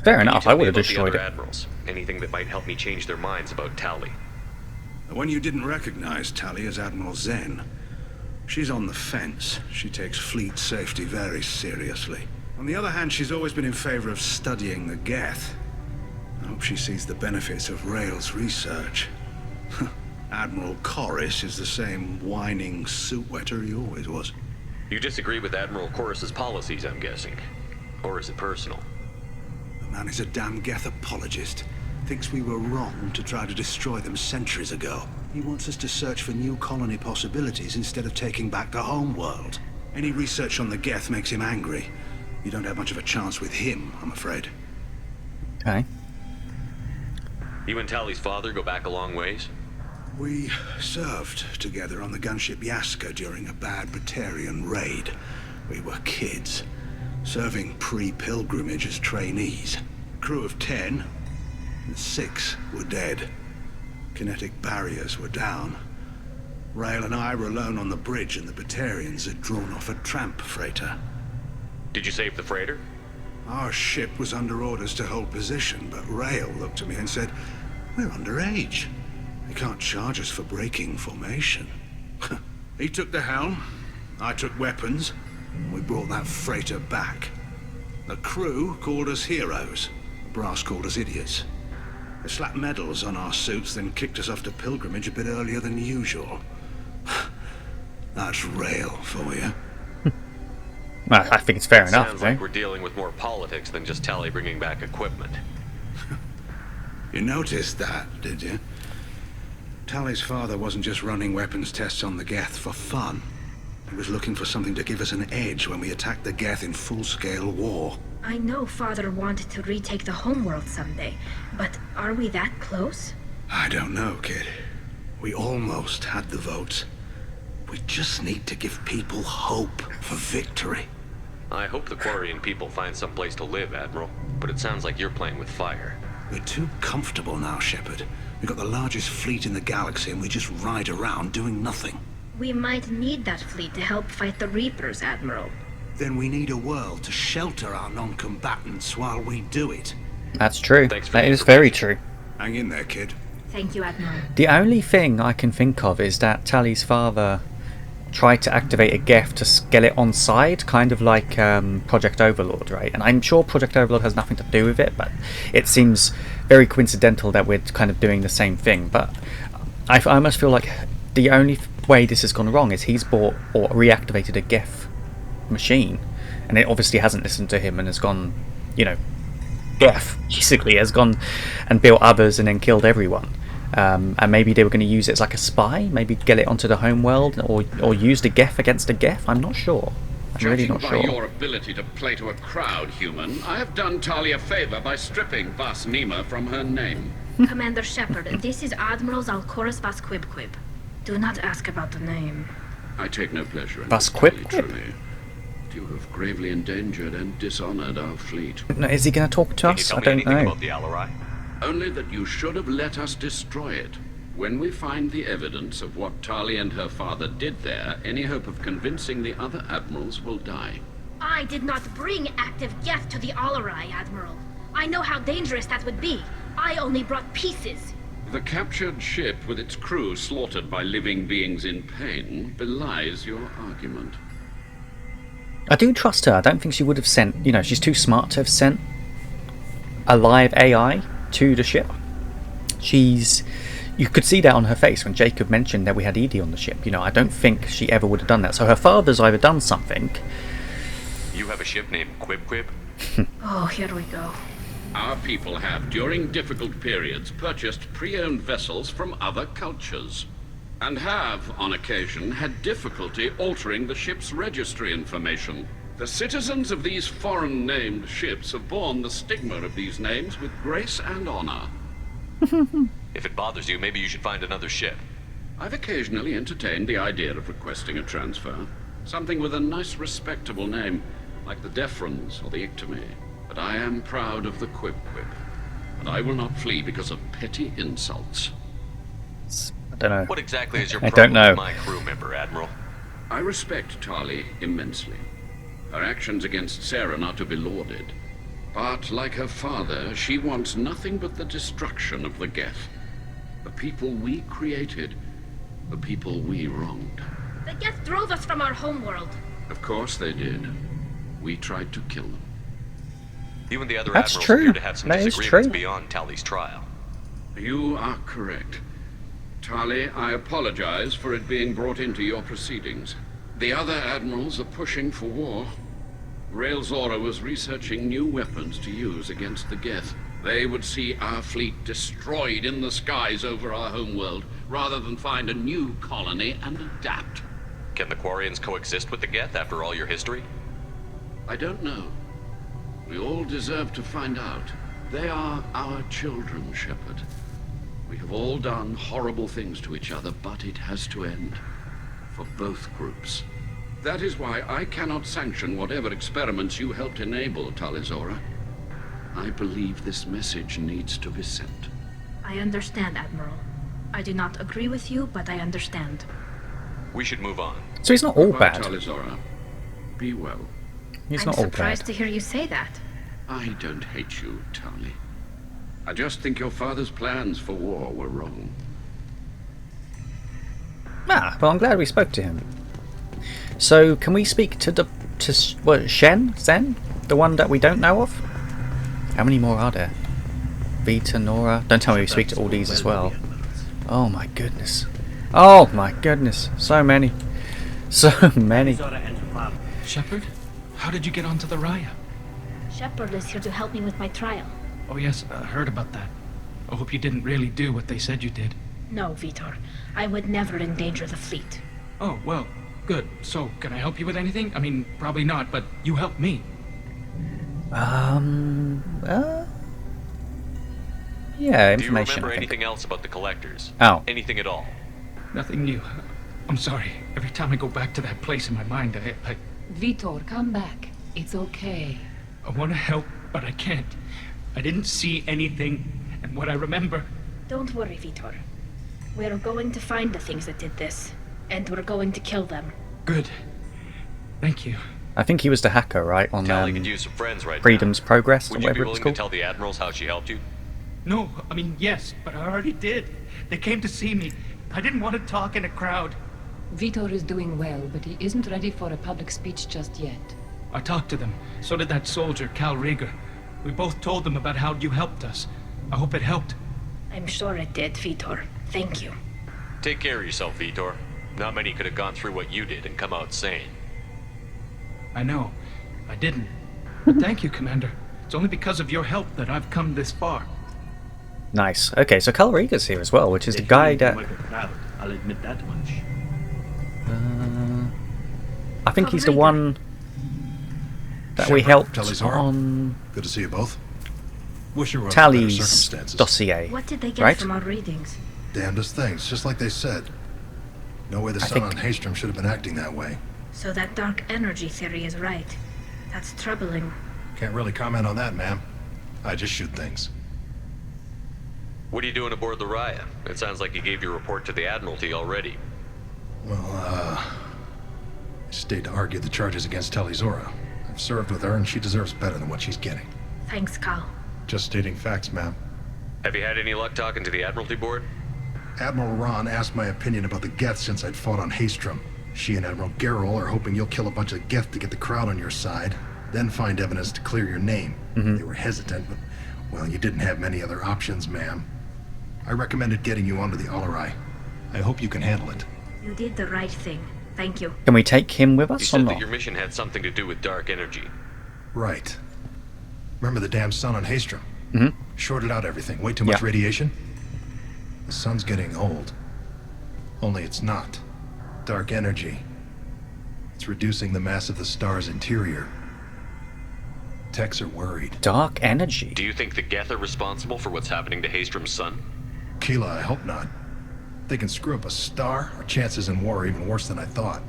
Fair enough, I would have destroyed it. Admirals? Anything that might help me change their minds about Tali? The one you didn't recognize, Tali, is Admiral Zen. She's on the fence. She takes fleet safety very seriously. On the other hand, she's always been in favor of studying the Geth. I hope she sees the benefits of Rail's research. Admiral Corris is the same whining suit wetter he always was. You disagree with Admiral Corris's policies, I'm guessing. Or is it personal? The man is a damn Geth apologist. Thinks we were wrong to try to destroy them centuries ago. He wants us to search for new colony possibilities instead of taking back the home world. Any research on the Geth makes him angry. You don't have much of a chance with him, I'm afraid. Okay. You and Tali's father go back a long ways? We served together on the gunship Yaska during a bad Batarian raid. We were kids, serving pre-pilgrimage as trainees. Crew of 10, and 6 were dead. Kinetic barriers were down. Rail and I were alone on the bridge, and the Batarians had drawn off a tramp freighter. Did you save the freighter? Our ship was under orders to hold position, but Rail looked at me and said, "We're underage. They can't charge us for breaking formation." He took the helm, I took weapons, and we brought that freighter back. The crew called us heroes. The brass called us idiots. They slapped medals on our suits, then kicked us off to pilgrimage a bit earlier than usual. That's Rail for you. Well, I think it's fair enough. Sounds like we're dealing with more politics than just Tali bringing back equipment. You noticed that, did you? Tali's father wasn't just running weapons tests on the Geth for fun. He was looking for something to give us an edge when we attacked the Geth in full-scale war. I know Father wanted to retake the homeworld someday, but are we that close? I don't know, kid. We almost had the votes. We just need to give people hope for victory. I hope the Quarian people find some place to live, Admiral. But it sounds like you're playing with fire. We're too comfortable now, Shepard. We've got the largest fleet in the galaxy and we just ride around doing nothing. We might need that fleet to help fight the Reapers, Admiral. Then we need a world to shelter our non-combatants while we do it. That's true. That is very true. Hang in there, kid. Thank you, Admiral. The only thing I can think of is that Tali's father tried to activate a Geth to get it on side, kind of like Project Overlord, right? And I'm sure Project Overlord has nothing to do with it, but it seems very coincidental that we're kind of doing the same thing. But I almost feel like the only way this has gone wrong is he's bought or reactivated a Geth machine, and it obviously hasn't listened to him and has gone, you know, Geth basically has gone and built others and then killed everyone. And maybe they were going to use it as like a spy, maybe get it onto the home world, or use the Geth against a Geth. I'm not sure. I'm really not sure. Judging by your ability to play to a crowd, human, I have done Tali a favor by stripping Vas Nima from her name. Commander Shepard, this is Admiral Zalkoris Vas Quib. Do not ask about the name. I take no pleasure in Vas this, Tali, Quib? truly. You have gravely endangered and dishonored our fleet. No, is he going to talk to us? I don't know. About the Alarai? Only that you should have let us destroy it. When we find the evidence of what Tali and her father did there, any hope of convincing the other admirals will die. I did not bring active Geth to the Alarai, Admiral. I know how dangerous that would be. I only brought pieces. The captured ship with its crew slaughtered by living beings in pain belies your argument. I do trust her. I don't think she would have sent, you know, she's too smart to have sent a live AI to the ship. You could see that on her face when Jacob mentioned that we had Edie on the ship. You know, I don't think she ever would have done that. So her father's either done something. You have a ship named Quib? Oh, here we go. Our people have, during difficult periods, purchased pre-owned vessels from other cultures, and have, on occasion, had difficulty altering the ship's registry information. The citizens of these foreign-named ships have borne the stigma of these names with grace and honor. If it bothers you, maybe you should find another ship. I've occasionally entertained the idea of requesting a transfer. Something with a nice, respectable name, like the Defrons or the Ictomy. But I am proud of the Quib, and I will not flee because of petty insults. I don't know. What exactly is your I problem don't know. with my crew member, Admiral? I respect Tali immensely. Her actions against Sarah are not to be lauded. But, like her father, she wants nothing but the destruction of the Geth. The people we created, the people we wronged. The Geth drove us from our homeworld. Of course they did. We tried to kill them. You and the other That's admirals true. appear to have some That is disagreements true. beyond Tali's trial. You are correct. Tali, I apologize for it being brought into your proceedings. The other admirals are pushing for war. Rael Zora was researching new weapons to use against the Geth. They would see our fleet destroyed in the skies over our homeworld, rather than find a new colony and adapt. Can the Quarians coexist with the Geth after all your history? I don't know. We all deserve to find out. They are our children, Shepard. We have all done horrible things to each other, but it has to end. For both groups. That is why I cannot sanction whatever experiments you helped enable, Tali Zora. I believe this message needs to be sent. I understand, Admiral. I do not agree with you, but I understand. We should move on. So he's not all Goodbye, bad. Tali Zora. Be well. He's I'm not all surprised bad. to hear you say that. I don't hate you, Tali. I just think your father's plans for war were wrong. Ah, well, I'm glad we spoke to him. So, can we speak to Shen? Zen? The one that we don't know of? How many more are there? Vita, Nora? Don't tell me we speak to all these as well. Oh my goodness. Oh my goodness. So many. So many. Shepard? How did you get onto the Raya? Shepard is here to help me with my trial. Oh yes, I heard about that. I hope you didn't really do what they said you did. No, Vitor. I would never endanger the fleet. Oh, well, good. So, can I help you with anything? I mean, probably not, but you helped me. Yeah, Do you information. remember I think. anything else about the Collectors? Oh. Anything at all? Nothing new. I'm sorry. Every time I go back to that place in my mind, I Vitor, come back. It's okay. want to help, but I can't. I didn't see anything, and what I remember... Don't worry, Vitor. We're going to find the things that did this, and we're going to kill them. Good. Thank you. I think he was the hacker, right? On Tali could use some friends right Freedom's now. Progress, or Would you be whatever it's willing to called. tell the admirals how she helped you? No, I mean, yes, but I already did. They came to see me. I didn't want to talk in a crowd. Vitor is doing well, but he isn't ready for a public speech just yet. I talked to them. So did that soldier, Cal Rieger. We both told them about how you helped us. I hope it helped. I'm sure it did, Vitor. Thank you. Take care of yourself, Vitor. Not many could have gone through what you did and come out sane. I know. I didn't. But thank you, Commander. It's only because of your help that I've come this far. Nice. Okay, so Cal Rieger's here as well, which is the guy that... I'll admit that much. I think he's the one that we helped Talizora. on Good to see you both. Wish you were under better Tali's circumstances. dossier. What did they get right? from our readings? Damnedest things, just like they said. No way the sun on Haystrom should have been acting that way. So that dark energy theory is right. That's troubling. Can't really comment on that, ma'am. I just shoot things. What are you doing aboard the Raya? It sounds like you gave your report to the Admiralty already. Well, I stayed to argue the charges against Talizora. I've served with her, and she deserves better than what she's getting. Thanks, Cal. Just stating facts, ma'am. Have you had any luck talking to the Admiralty board? Admiral Ron asked my opinion about the Geth since I'd fought on Haystrom. She and Admiral Garrel are hoping you'll kill a bunch of Geth to get the crowd on your side, then find evidence to clear your name. They were hesitant, but, well, you didn't have many other options, ma'am. I recommended getting you onto the Alarai. I hope you can handle it. You did the right thing. Thank you. Can we take him with You us or said that not? your mission had something to do with dark energy. Right. Remember the damn sun on Haystrom? Shorted out everything. Way too much Yeah. radiation? The sun's getting old. Only it's not. Dark energy. It's reducing the mass of the star's interior. Techs are worried. Dark energy? Do you think the Geth are responsible for what's happening to Haystrom's sun? Keela, I hope not. They can screw up a star. Our chances in war are even worse than I thought.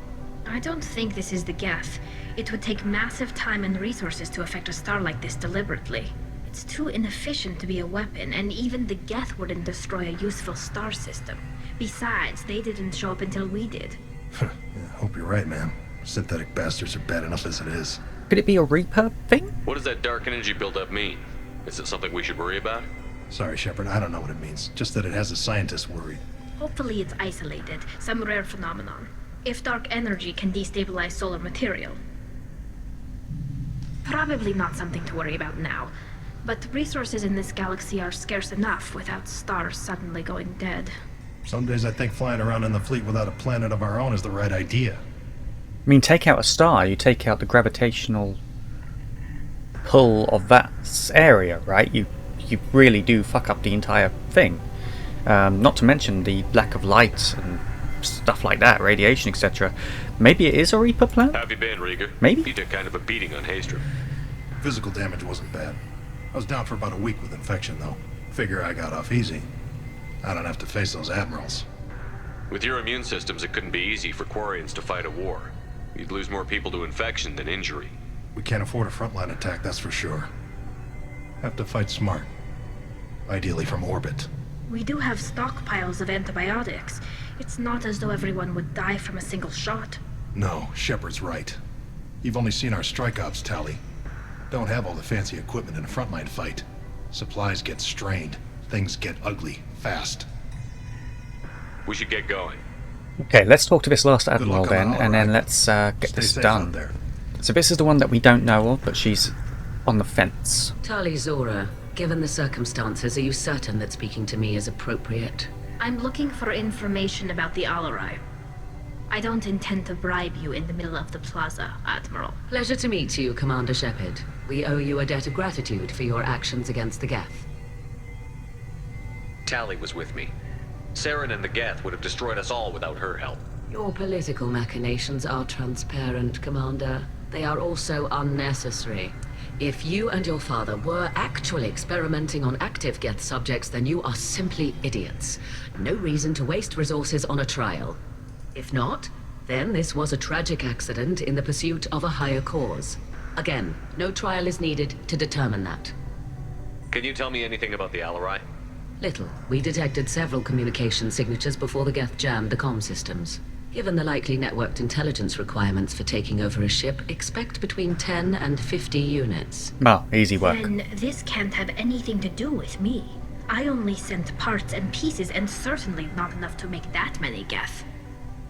I don't think this is the Geth. It would take massive time and resources to affect a star like this deliberately. It's too inefficient to be a weapon, and even the Geth wouldn't destroy a useful star system. Besides, they didn't show up until we did. Yeah, hope you're right, man. Synthetic bastards are bad enough as it is. Could it be a Reaper thing? What does that dark energy buildup mean? Is it something we should worry about? Sorry, Shepard, I don't know what it means. Just that it has the scientists worried. Hopefully it's isolated, some rare phenomenon. If dark energy can destabilize solar material. Probably not something to worry about now. But resources in this galaxy are scarce enough without stars suddenly going dead. Some days I think flying around in the fleet without a planet of our own is the right idea. I mean, take out a star, you take out the gravitational pull of that area, right? You really do fuck up the entire thing. Not to mention the lack of light and stuff like that, radiation, etc. Maybe it is a Reaper planet? How have you been, Rieger? Maybe. You took kind of a beating on Haystrom. Physical damage wasn't bad. I was down for about a week with infection, though. Figure I got off easy. I don't have to face those admirals. With your immune systems, it couldn't be easy for Quarians to fight a war. You'd lose more people to infection than injury. We can't afford a frontline attack, that's for sure. Have to fight smart. Ideally from orbit. We do have stockpiles of antibiotics. It's not as though everyone would die from a single shot. No, Shepard's right. You've only seen our strike ops, Tali. Don't have all the fancy equipment in a frontline fight. Supplies get strained. Things get ugly, fast. We should get going. Okay, let's talk to this last admiral luck on then, the and then Alarai. let's get Stay this safe out done. there. So this is the one that we don't know of, but she's on the fence. Tali Zora, given the circumstances, are you certain that speaking to me is appropriate? I'm looking for information about the Alarai. I don't intend to bribe you in the middle of the plaza, Admiral. Pleasure to meet you, Commander Shepard. We owe you a debt of gratitude for your actions against the Geth. Tali was with me. Saren and the Geth would have destroyed us all without her help. Your political machinations are transparent, Commander. They are also unnecessary. If you and your father were actually experimenting on active Geth subjects, then you are simply idiots. No reason to waste resources on a trial. If not, then this was a tragic accident in the pursuit of a higher cause. Again, no trial is needed to determine that. Can you tell me anything about the Alarai? Little. We detected several communication signatures before the Geth jammed the comm systems. Given the likely networked intelligence requirements for taking over a ship, expect between 10 and 50 units. Well, easy work. Then this can't have anything to do with me. I only sent parts and pieces, and certainly not enough to make that many Geth.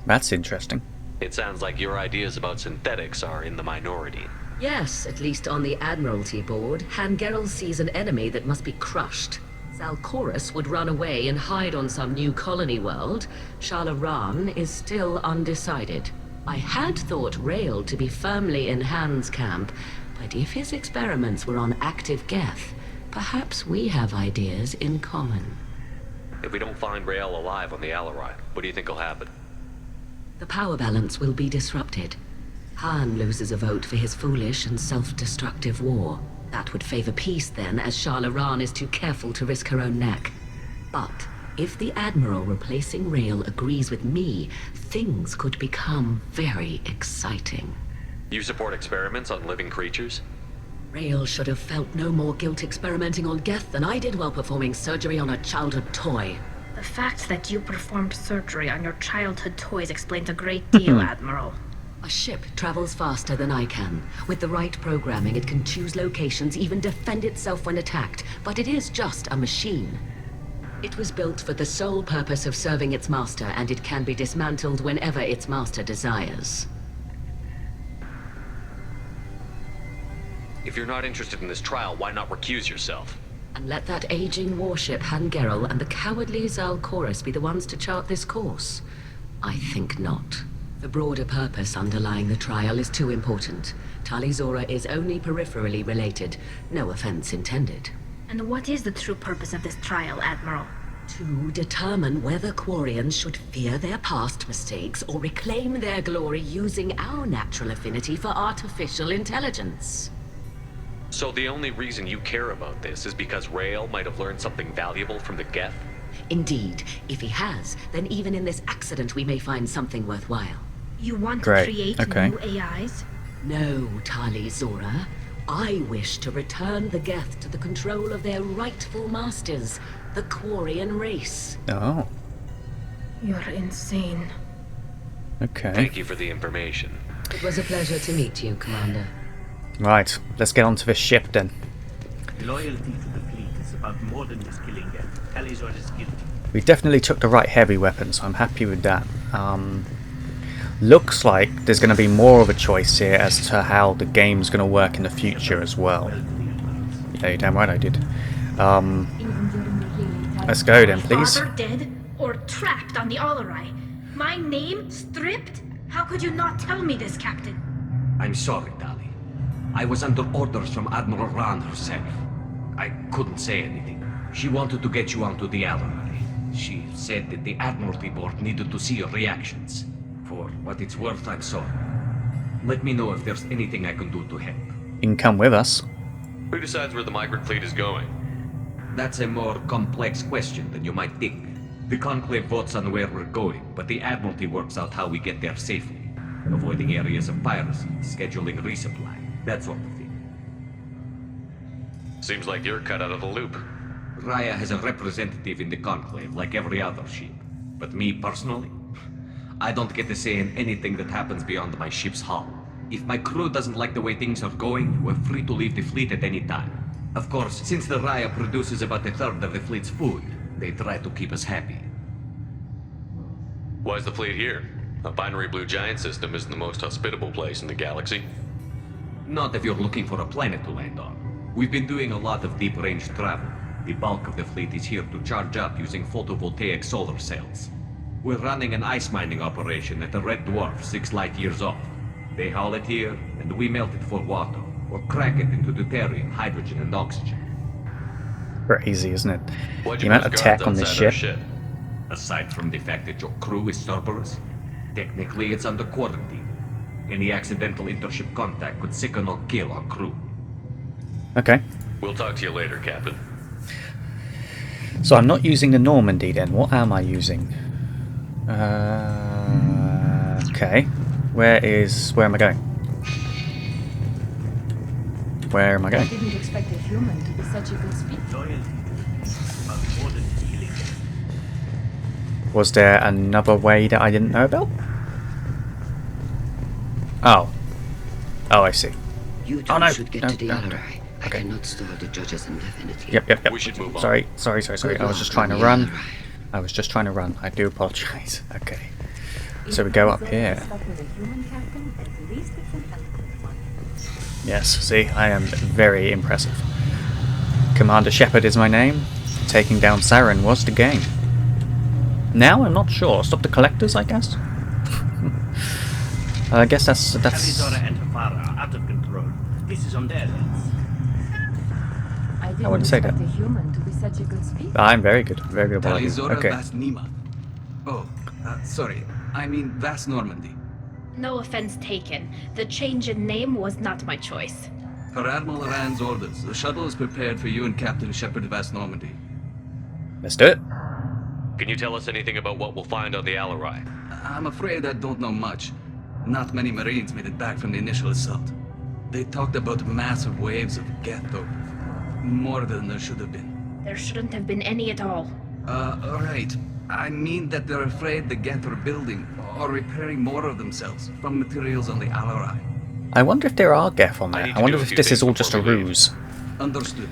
That's interesting. It sounds like your ideas about synthetics are in the minority. Yes, at least on the Admiralty board, Hangerel sees an enemy that must be crushed. Zalcorus would run away and hide on some new colony world. Shalaran is still undecided. I had thought Rael to be firmly in Han's camp, but if his experiments were on active Geth, perhaps we have ideas in common. If we don't find Rael alive on the Alarai, what do you think will happen? The power balance will be disrupted. Han loses a vote for his foolish and self-destructive war. That would favor peace then, as Shalaran is too careful to risk her own neck. But if the Admiral replacing Rael agrees with me, things could become very exciting. You support experiments on living creatures? Rael should have felt no more guilt experimenting on Geth than I did while performing surgery on a childhood toy. The fact that you performed surgery on your childhood toys explains a great deal, Admiral. A ship travels faster than I can. With the right programming, it can choose locations, even defend itself when attacked. But it is just a machine. It was built for the sole purpose of serving its master, and it can be dismantled whenever its master desires. If you're not interested in this trial, why not recuse yourself? And let that aging warship Hangerel and the cowardly Zalcorus be the ones to chart this course? I think not. The broader purpose underlying the trial is too important. Tali Zora is only peripherally related. No offense intended. And what is the true purpose of this trial, Admiral? To determine whether Quarians should fear their past mistakes or reclaim their glory using our natural affinity for artificial intelligence. So the only reason you care about this is because Rael might have learned something valuable from the Geth? Indeed. If he has, then even in this accident we may find something worthwhile. You want to create new AIs? No, Tali Zora. I wish to return the Geth to the control of their rightful masters, the Quarian race. Oh. You're insane. Okay. Thank you for the information. It was a pleasure to meet you, Commander. Right, let's get onto this ship then. Loyalty to the fleet is about more than just killing Geth. Tali Zora is guilty. We definitely took the right heavy weapon, so I'm happy with that. Looks like there's going to be more of a choice here as to how the game's going to work in the future as well. Yeah, you're damn right I did. Let's go then, please. Father dead or trapped on the Alarai? My name stripped? How could you not tell me this, Captain? I'm sorry, Tali. I was under orders from Admiral Ran herself. I couldn't say anything. She wanted to get you onto the Alarai. She said that the Admiralty board needed to see your reactions. For what it's worth, I'm sorry. Let me know if there's anything I can do to help. You can come with us. Who decides where the migrant fleet is going? That's a more complex question than you might think. The Conclave votes on where we're going, but the Admiralty works out how we get there safely. Avoiding areas of piracy, scheduling resupply, that sort of thing. Seems like you're cut out of the loop. Raya has a representative in the Conclave, like every other ship. But me personally, I don't get to say in anything that happens beyond my ship's hull. If my crew doesn't like the way things are going, we're free to leave the fleet at any time. Of course, since the Raya produces about a third of the fleet's food, they try to keep us happy. Why's the fleet here? A binary blue giant system isn't the most hospitable place in the galaxy. Not if you're looking for a planet to land on. We've been doing a lot of deep-range travel. The bulk of the fleet is here to charge up using photovoltaic solar cells. We're running an ice mining operation at the Red Dwarf 6 light years off. They haul it here, and we melt it for water, or crack it into deuterium, hydrogen, and oxygen. Crazy, isn't it? The amount of tech on this ship. Aside from the fact that your crew is Cerberus, technically it's under quarantine. Any accidental intership contact could sicken or kill our crew. Okay. We'll talk to you later, Captain. So I'm not using the Normandy then. What am I using? Okay. Where am I going? Where am I I going? didn't expect a human to be such a good speaker. Was there another way that I didn't know about? Oh. Oh, I see. You two should get to the Alarai. I cannot stall the judges indefinitely. Yep. We should move on. Sorry. Good I was just luck trying to on the run. Alarai. I was just trying to run. I do apologize. Okay. So we go up here. Yes, see, I am very impressive. Commander Shepard is my name. Taking down Saren was the game. Now I'm not sure. Stop the collectors, I guess. I guess that's. Alizora and Tafara are out of control. This is on their heads. I wouldn't say that. A human to be such a good speaker. I'm very good. Very good. Talizora Okay. Vas Nima. Oh, sorry. I mean Vas Normandy. No offense taken. The change in name was not my choice. Per Admiral Rand's orders, the shuttle is prepared for you and Captain Shepard of Vas Normandy. Let's do it. Can you tell us anything about what we'll find on the Alarai? I'm afraid I don't know much. Not many Marines made it back from the initial assault. They talked about massive waves of Geth, though. More than there should have been. There shouldn't have been any at all. Right. I mean that they're afraid the Geth are building or repairing more of themselves from materials on the Alarai. I wonder if there are Geth on there. I wonder if this is all just a ruse. Understood.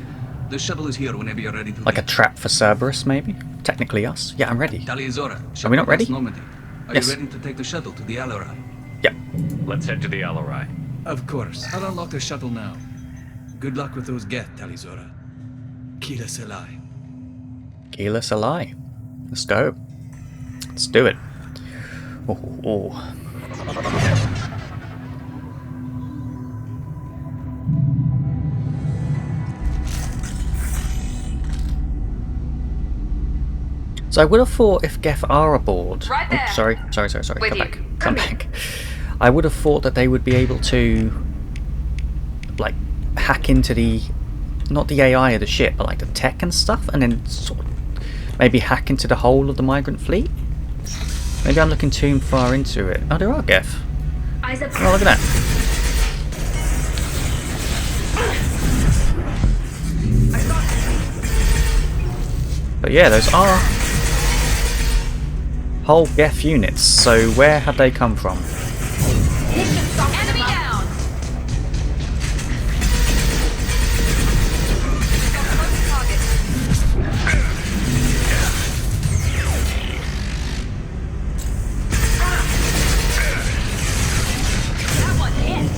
The shuttle is here whenever you're ready to Like a trap for Cerberus, maybe? Technically us? Yeah, I'm ready. Talizora, Are we not ready? Normandy. Are Yes. you ready to take the shuttle to the Alarai? Yep. Let's head to the Alarai. Of course. I'll unlock the shuttle now. Good luck with those Geth, Talizora. Kila Selai. Keela Salai. Let's go. Let's do it. Oh. So I would have thought if Geth are aboard... Right there. Oh, sorry. With Come you. back. Come back. I would have thought that they would be able to... like, hack into the... not the AI of the ship, but like the tech and stuff, and then sort of maybe hack into the whole of the migrant fleet? Maybe I'm looking too far into it. Oh, there are Geth. Oh, look at that. But yeah, those are whole Geth units, so where have they come from? Enemy down! That one hit!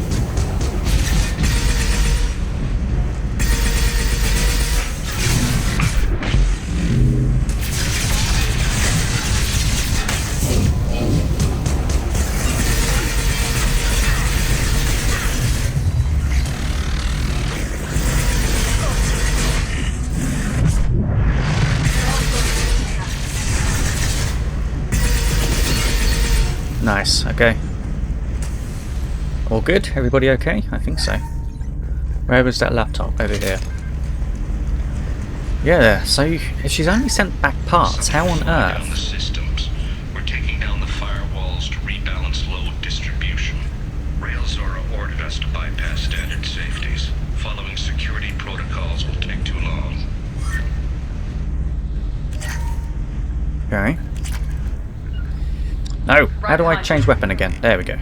Nice, okay. All good? Everybody okay? I think so. Where was that laptop? Over here. Yeah, so if she's only sent back parts, how on Down the earth? systems. We're taking down the firewalls to rebalance load distribution. Railzora ordered us to bypass standard safeties. Following security protocols will take too long. Okay. No, how do I change weapon again? There we go.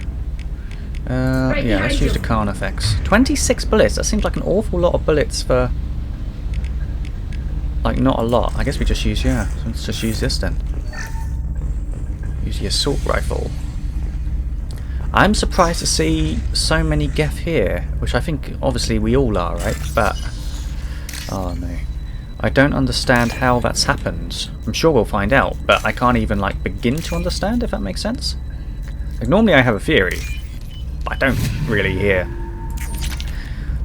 Yeah, let's use the Carnifex. 26 bullets, that seems like an awful lot of bullets for... like, not a lot. I guess we just use, yeah, let's just use this then. Use the assault rifle. I'm surprised to see so many Geth here, which I think obviously we all are, right? But... oh no. I don't understand how that's happened. I'm sure we'll find out, but I can't even like begin to understand, if that makes sense. Like normally I have a theory, but I don't really here.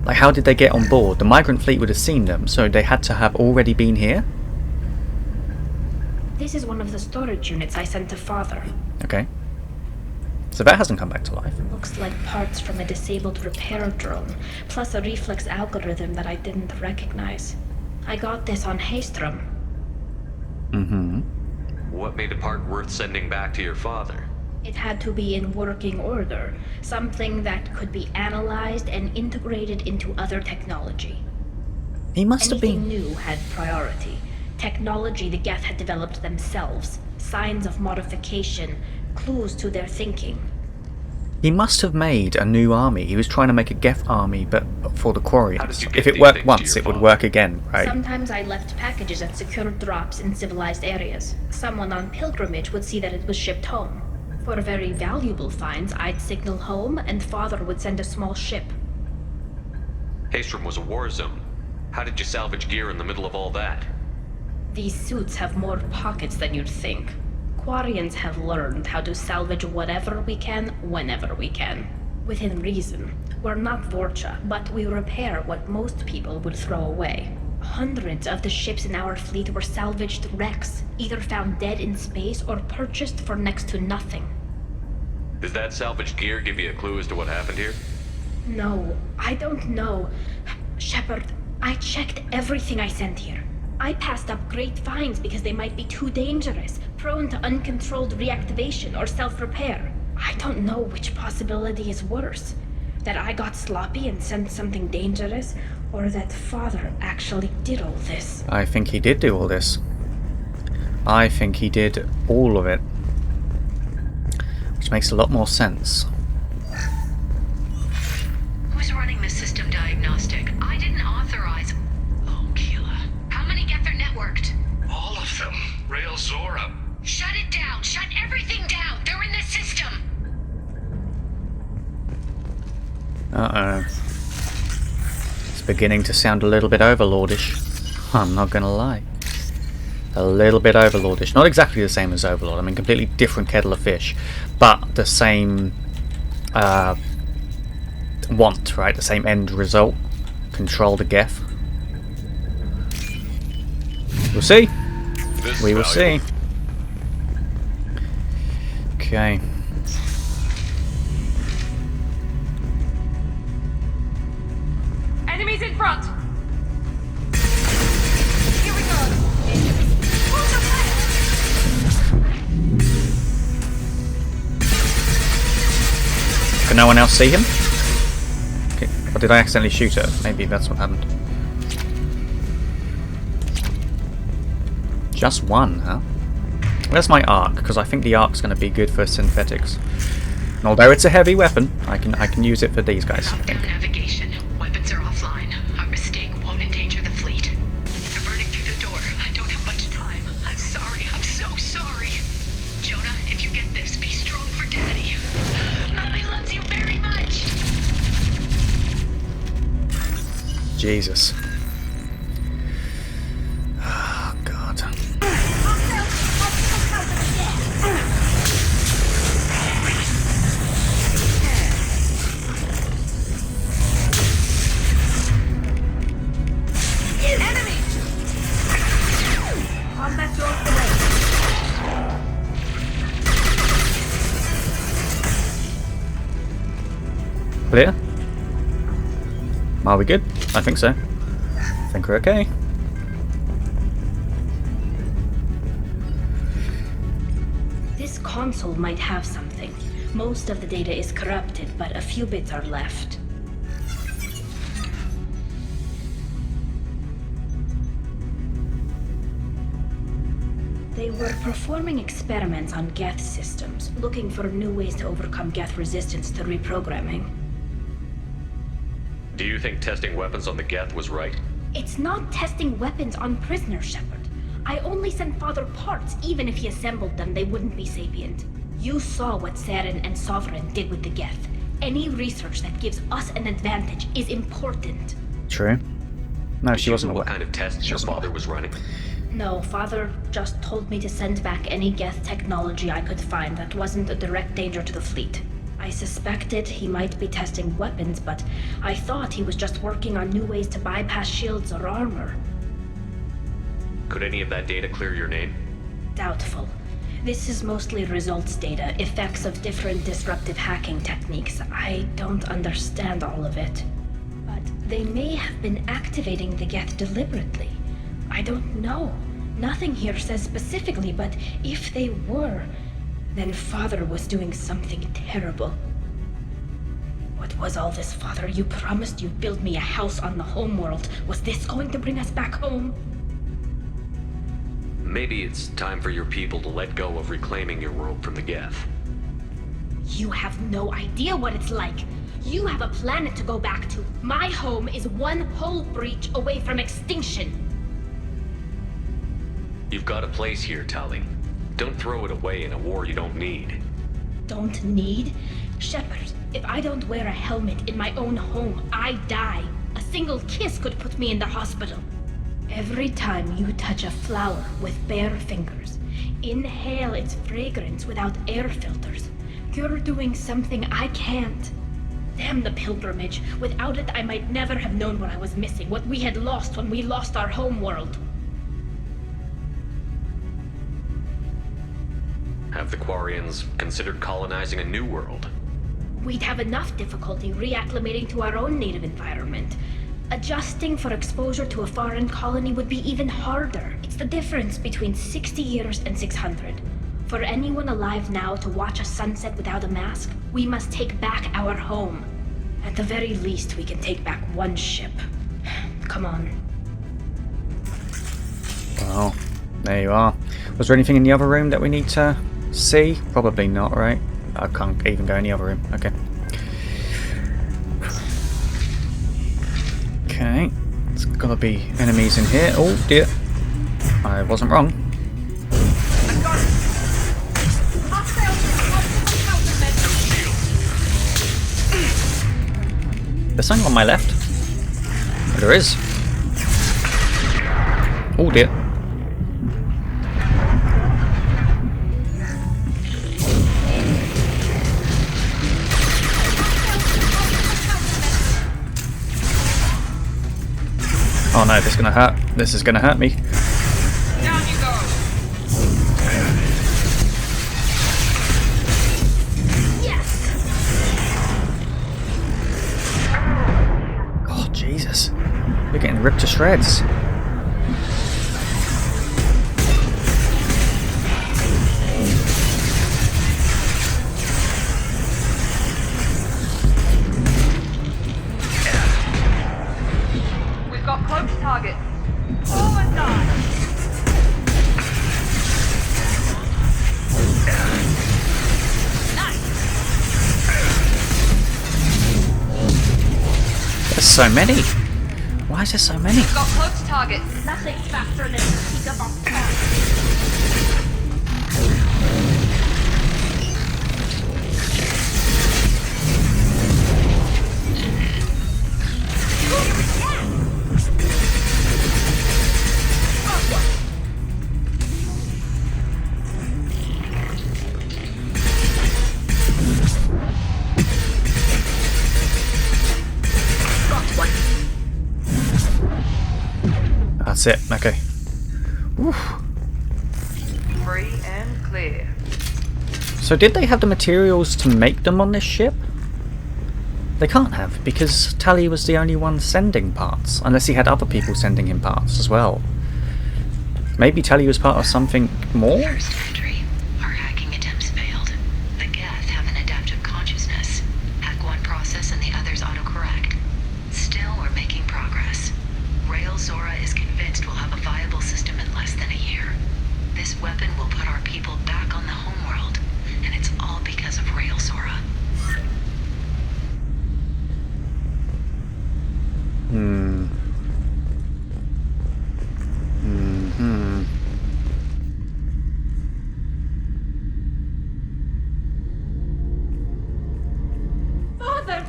Like how did they get on board? The migrant fleet would have seen them, so they had to have already been here? This is one of the storage units I sent to Father. Okay. So that hasn't come back to life. Looks like parts from a disabled repair drone, plus a reflex algorithm that I didn't recognize. I got this on Haystrom. Mm-hmm. What made a part worth sending back to your father? It had to be in working order, something that could be analyzed and integrated into other technology. He must have Anything been... new had priority. Technology the Geth had developed themselves, signs of modification, clues to their thinking. He must have made a new army. He was trying to make a Geth army, but for the Quarians. If it worked once, it would work again, right? Sometimes I left packages at secured drops in civilized areas. Someone on pilgrimage would see that it was shipped home. For very valuable finds, I'd signal home, and Father would send a small ship. Haestrom was a war zone. How did you salvage gear in the middle of all that? These suits have more pockets than you'd think. Quarians have learned how to salvage whatever we can, whenever we can. Within reason. We're not Vorcha, but we repair what most people would throw away. Hundreds of the ships in our fleet were salvaged wrecks, either found dead in space or purchased for next to nothing. Does that salvaged gear give you a clue as to what happened here? No, I don't know. Shepard, I checked everything I sent here. I passed up great finds because they might be too dangerous, prone to uncontrolled reactivation or self-repair. I don't know which possibility is worse. That I got sloppy and sent something dangerous, or that Father actually did all this. I think he did do all this. I think he did all of it. Which makes a lot more sense. Who's running the system diagnostic? I didn't authorize... Oh, Keela. How many Geth are networked? All of them. Rail Zora. Shut it down! Shut everything down! They're in the system! Uh-oh. It's beginning to sound a little bit overlordish. I'm not gonna lie. A little bit overlordish. Not exactly the same as Overlord. I mean, completely different kettle of fish. But the same want, right? The same end result. Control the Geth. We'll see. We will see. Okay. Enemies in front! Here we go! Can no one else see him? Okay. Or did I accidentally shoot her? Maybe that's what happened. Just one, huh? Where's my arc? Because I think the arc's going to be good for synthetics. And although it's a heavy weapon, I can use it for these guys, I think. Navigation. Weapons are offline. Our mistake won't endanger the fleet. They're burning through the door. I don't have much time. I'm sorry. I'm so sorry. Jonah, if you get this, be strong for Daddy. Mommy loves you very much. Jesus. Oh, God. Clear? Are we good? I think so. I think we're okay. This console might have something. Most of the data is corrupted, but a few bits are left. They were performing experiments on Geth systems, looking for new ways to overcome Geth resistance to reprogramming. Do you think testing weapons on the Geth was right? It's not testing weapons on prisoners, Shepard. I only sent Father parts. Even if he assembled them, they wouldn't be sapient. You saw what Saren and Sovereign did with the Geth. Any research that gives us an advantage is important. True. No, she Did you wasn't know what aware. kind of tests your father was running? No, Father just told me to send back any Geth technology I could find that wasn't a direct danger to the fleet. I suspected he might be testing weapons, but I thought he was just working on new ways to bypass shields or armor. Could any of that data clear your name? Doubtful. This is mostly results data, effects of different disruptive hacking techniques. I don't understand all of it. But they may have been activating the Geth deliberately. I don't know. Nothing here says specifically, but if they were, Then Father was doing something terrible. What was all this, Father? You promised you'd build me a house on the homeworld. Was this going to bring us back home? Maybe it's time for your people to let go of reclaiming your world from the Geth. You have no idea what it's like. You have a planet to go back to. My home is one hull breach away from extinction. You've got a place here, Tali. Don't throw it away in a war you don't need. Don't need? Shepard, if I don't wear a helmet in my own home, I die. A single kiss could put me in the hospital. Every time you touch a flower with bare fingers, inhale its fragrance without air filters, you're doing something I can't. Damn the pilgrimage. Without it, I might never have known what I was missing, what we had lost when we lost our homeworld. Have the Quarians considered colonizing a new world? We'd have enough difficulty reacclimating to our own native environment. Adjusting for exposure to a foreign colony would be even harder. It's the difference between 60 years and 600. For anyone alive now to watch a sunset without a mask, we must take back our home. At the very least, we can take back one ship. Come on. Well, there you are. Was there anything in the other room that we need to see? Probably not, right? I can't even go in the other room. Okay. Okay. There's gotta be enemies in here. Oh dear. I wasn't wrong. There's something on my left. There is. Oh dear. Oh no, this is gonna hurt. This is gonna hurt me. Down you go. Yes. Oh Jesus. You're getting ripped to shreds. Target. Forward die. Nice. There's so many. Why is there so many? Got close targets. Nothing faster than the peak of our That's it. Okay. Oof. Free and clear. So did they have the materials to make them on this ship? They can't have, because Tali was the only one sending parts, unless he had other people sending him parts as well. Maybe Tali was part of something more? First entry. Our hacking attempts failed. The Geth have an adaptive consciousness. Hack one process and the others autocorrect. Still, we're making progress. Rail Zora is convinced we'll have a viable system in less than a year. This weapon will put our people back on the homeworld, and it's all because of Rail Zora. Father!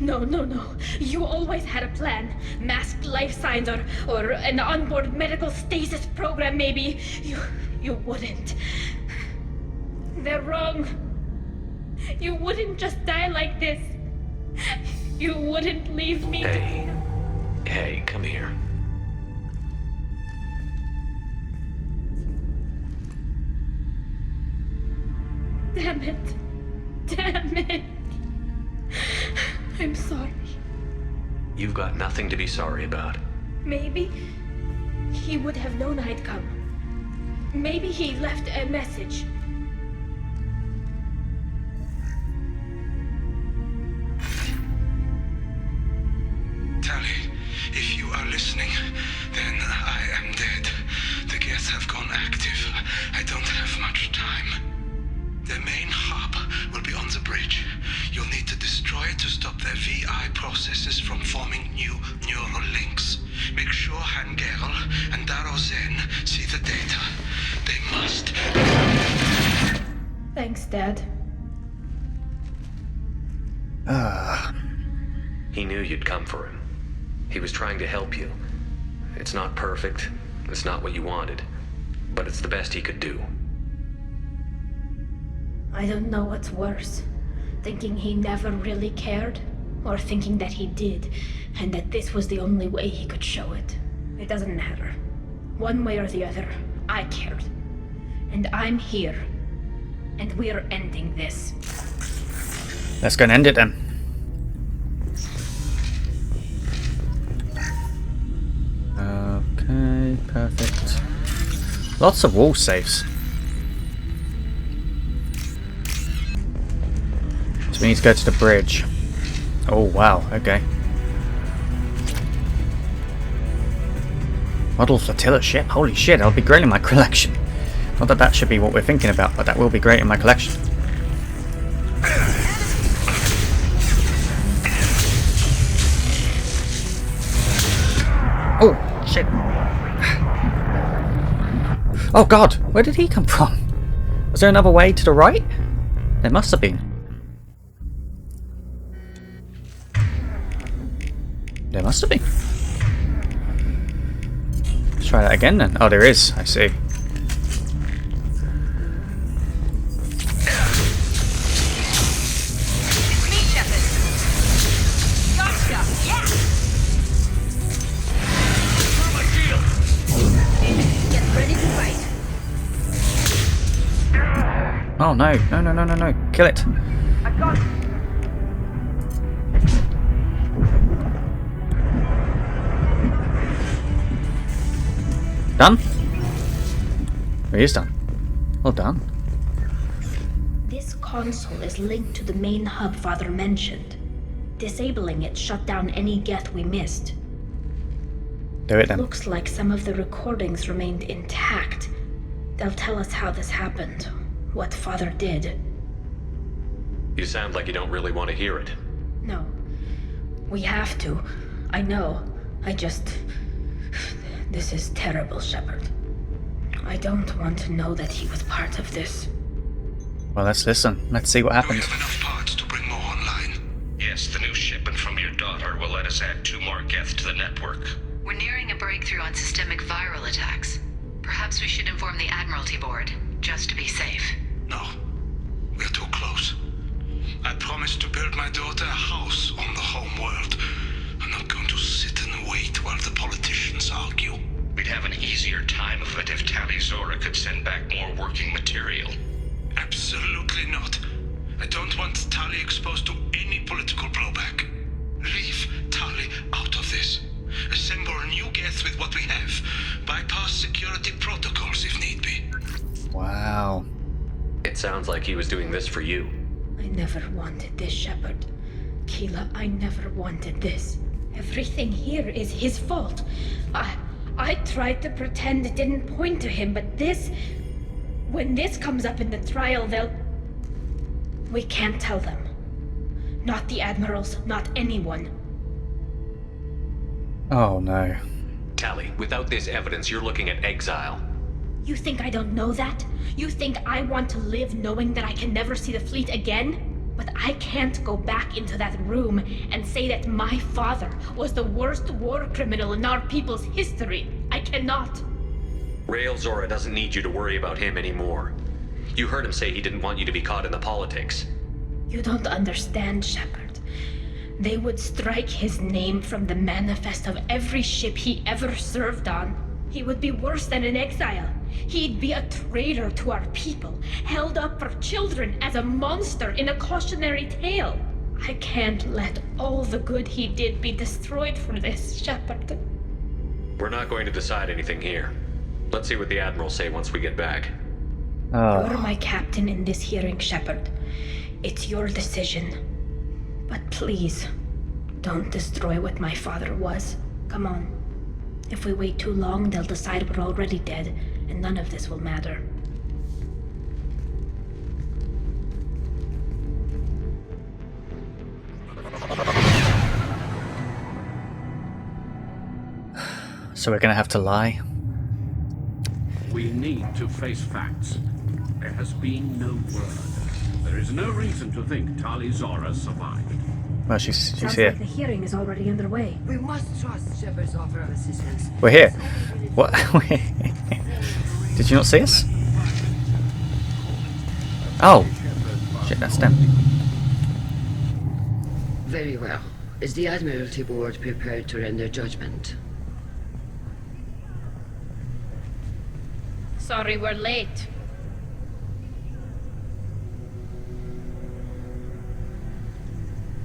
No. You always had a plan. Masked life signs or an onboard medical stasis program, maybe. You wouldn't. They're wrong. You wouldn't just die like this. You wouldn't leave me. Hey, come here. Damn it. I'm sorry. You've got nothing to be sorry about. Maybe he would have known I'd come. Maybe he left a message. Tali, if you are listening, then I am dead. The Geth have gone active. I don't have much time. The main hub will be on the bridge. You'll need to destroy it to stop their VI processes from forming new neural links. Make sure Han-Gerl and Daro Zen see the data. They must. Thanks, Dad. He knew you'd come for him. He was trying to help you. It's not perfect. It's not what you wanted. But it's the best he could do. I don't know what's worse. Thinking he never really cared, or thinking that he did, and that this was the only way he could show it. It doesn't matter. One way or the other, I cared. And I'm here. And we're ending this. Let's go and end it then. Okay, perfect. Lots of wall saves. So we need to go to the bridge. Oh wow, okay. Model Flotilla ship? Holy shit, that'll be great in my collection. Not that that should be what we're thinking about, but that will be great in my collection. Oh, shit. Oh god, where did he come from? Was there another way to the right? There must have been. There must have been. Let's try that again then. Oh, there is. I see. Oh no, no. Kill it. I got it. Done? He is done. Well done. This console is linked to the main hub Father mentioned. Disabling it shut down any Geth we missed. Do it then. Looks like some of the recordings remained intact. They'll tell us how this happened, what Father did. You sound like you don't really want to hear it. No. We have to. I know. This is terrible, Shepard. I don't want to know that he was part of this. Well, let's listen. Let's see what happens. Yes, the new shipment from your daughter will let us add 2 more Geth to the network. We're nearing a breakthrough on systemic viral attacks. Perhaps we should inform the Admiralty Board, just to be safe. No. We're too close. I promised to build my daughter a house on the home world. I'm not going to sit and wait while the politicians argue. We'd have an easier time of it if Tali Zora could send back more working material. Absolutely not. I don't want Tali exposed to any political blowback. Leave Tali out of this. Assemble new Geth with what we have. Bypass security protocols if need be. Wow. It sounds like he was doing this for you. I never wanted this, Shepard. Keela, I never wanted this. Everything here is his fault. I tried to pretend it didn't point to him, but this... When this comes up in the trial, we can't tell them. Not the admirals, not anyone. Oh no. Tali, without this evidence, you're looking at exile. You think I don't know that? You think I want to live knowing that I can never see the fleet again? But I can't go back into that room and say that my father was the worst war criminal in our people's history. I cannot. Rael Zora doesn't need you to worry about him anymore. You heard him say he didn't want you to be caught in the politics. You don't understand, Shepard. They would strike his name from the manifest of every ship he ever served on. He would be worse than an exile. He'd be a traitor to our people, held up for children as a monster in a cautionary tale. I can't let all the good he did be destroyed for this, Shepard. We're not going to decide anything here. Let's see what the admirals say once we get back. You're my captain in this hearing, Shepard. It's your decision. But please, don't destroy what my father was. Come on. If we wait too long, they'll decide we're already dead, and none of this will matter. So we're gonna have to lie. We need to face facts. There has been no word. There is no reason to think Tali Zora survived. Well, she's Sounds here. like the hearing is already underway. We must trust Shepard's offer of assistance. We're here. What? Did you not see us? Oh. Shit, that's them. Very well. Is the Admiralty Board prepared to render judgment? Sorry we're late.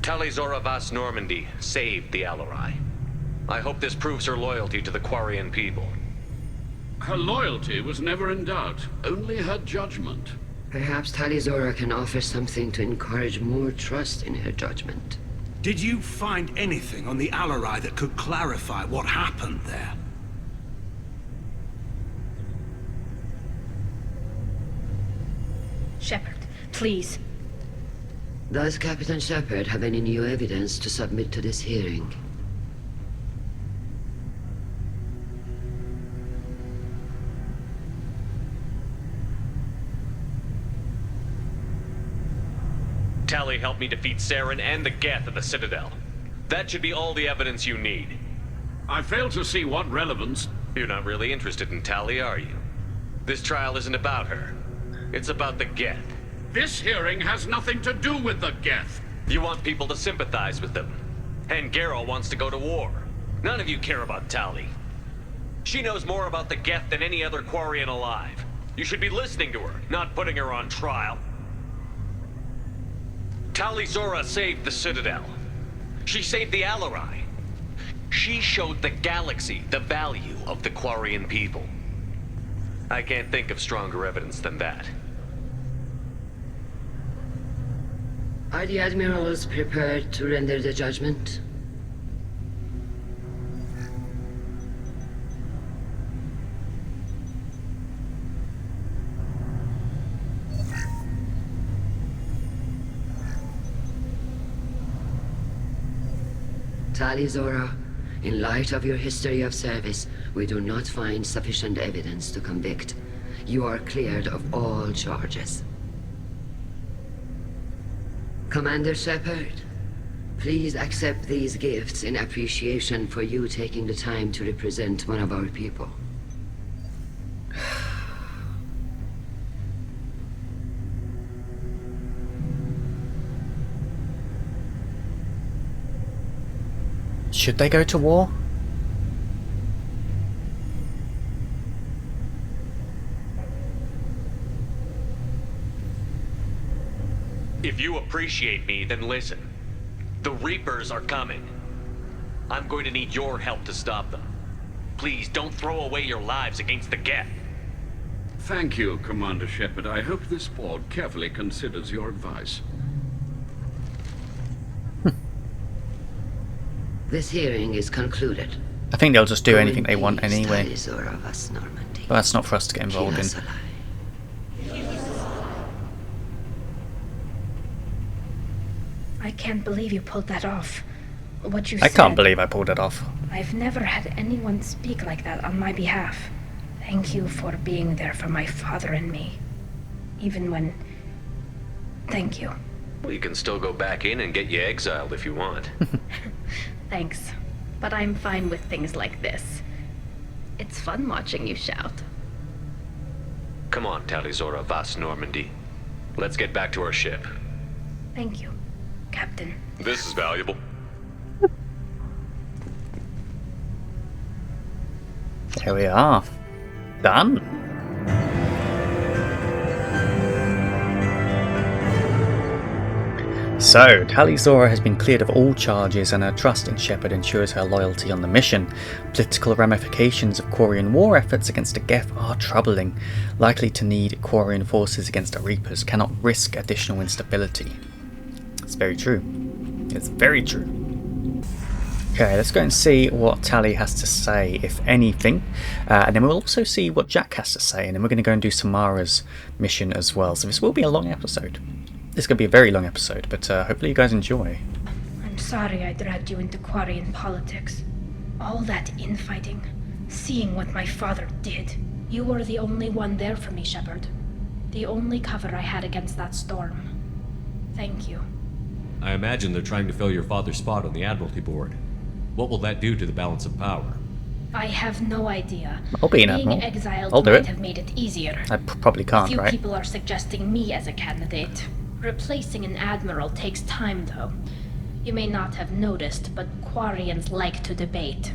Tali Zora Vas Normandy saved the Alarai. I hope this proves her loyalty to the Quarian people. Her loyalty was never in doubt, only her judgment. Perhaps Tali Zora can offer something to encourage more trust in her judgment. Did you find anything on the Alarai that could clarify what happened there? Shepard, please. Does Captain Shepard have any new evidence to submit to this hearing? Tali helped me defeat Saren and the Geth at the Citadel. That should be all the evidence you need. I fail to see what relevance... You're not really interested in Tali, are you? This trial isn't about her. It's about the Geth. This hearing has nothing to do with the Geth. You want people to sympathize with them. And Geralt wants to go to war. None of you care about Tali. She knows more about the Geth than any other Quarian alive. You should be listening to her, not putting her on trial. Tali Zora saved the Citadel. She saved the Alarai. She showed the galaxy the value of the Quarian people. I can't think of stronger evidence than that. Are the admirals prepared to render the judgment? Tali Zora, in light of your history of service, we do not find sufficient evidence to convict. You are cleared of all charges. Commander Shepard, please accept these gifts in appreciation for you taking the time to represent one of our people. Should they go to war? If you appreciate me, then listen. The Reapers are coming. I'm going to need your help to stop them. Please, don't throw away your lives against the Geth. Thank you, Commander Shepard. I hope this board carefully considers your advice. This hearing is concluded. I think they'll just do anything they want anyway. Tali Zora Vas Normandy. But that's not for us to get involved in. I can't believe you pulled that off. What you I said. can't believe I pulled it off. I've never had anyone speak like that on my behalf. Thank you for being there for my father and me. Even when... Thank you. Well, you can still go back in and get you exiled if you want. Thanks. But I'm fine with things like this. It's fun watching you shout. Come on, Tali Zora Vas Normandy. Let's get back to our ship. Thank you, Captain. This is valuable. There we are. Done. So, Tali Zora has been cleared of all charges and her trust in Shepard ensures her loyalty on the mission. Political ramifications of Quarian war efforts against the Geth are troubling. Likely to need Quarian forces against the Reapers, cannot risk additional instability. It's very true. It's very true. Okay, let's go and see what Tali has to say, if anything. And then we'll also see what Jack has to say, and then we're going to go and do Samara's mission as well. So this will be a long episode. This is going to be a very long episode, but hopefully you guys enjoy. I'm sorry I dragged you into Quarian politics. All that infighting, seeing what my father did. You were the only one there for me, Shepard. The only cover I had against that storm. Thank you. I imagine they're trying to fill your father's spot on the Admiralty Board. What will that do to the balance of power? I have no idea. I'll be an Being admiral. exiled I'll do might it. have made it easier. I probably can't, Few right? people are suggesting me as a candidate. Replacing an admiral takes time, though. You may not have noticed, but Quarians like to debate.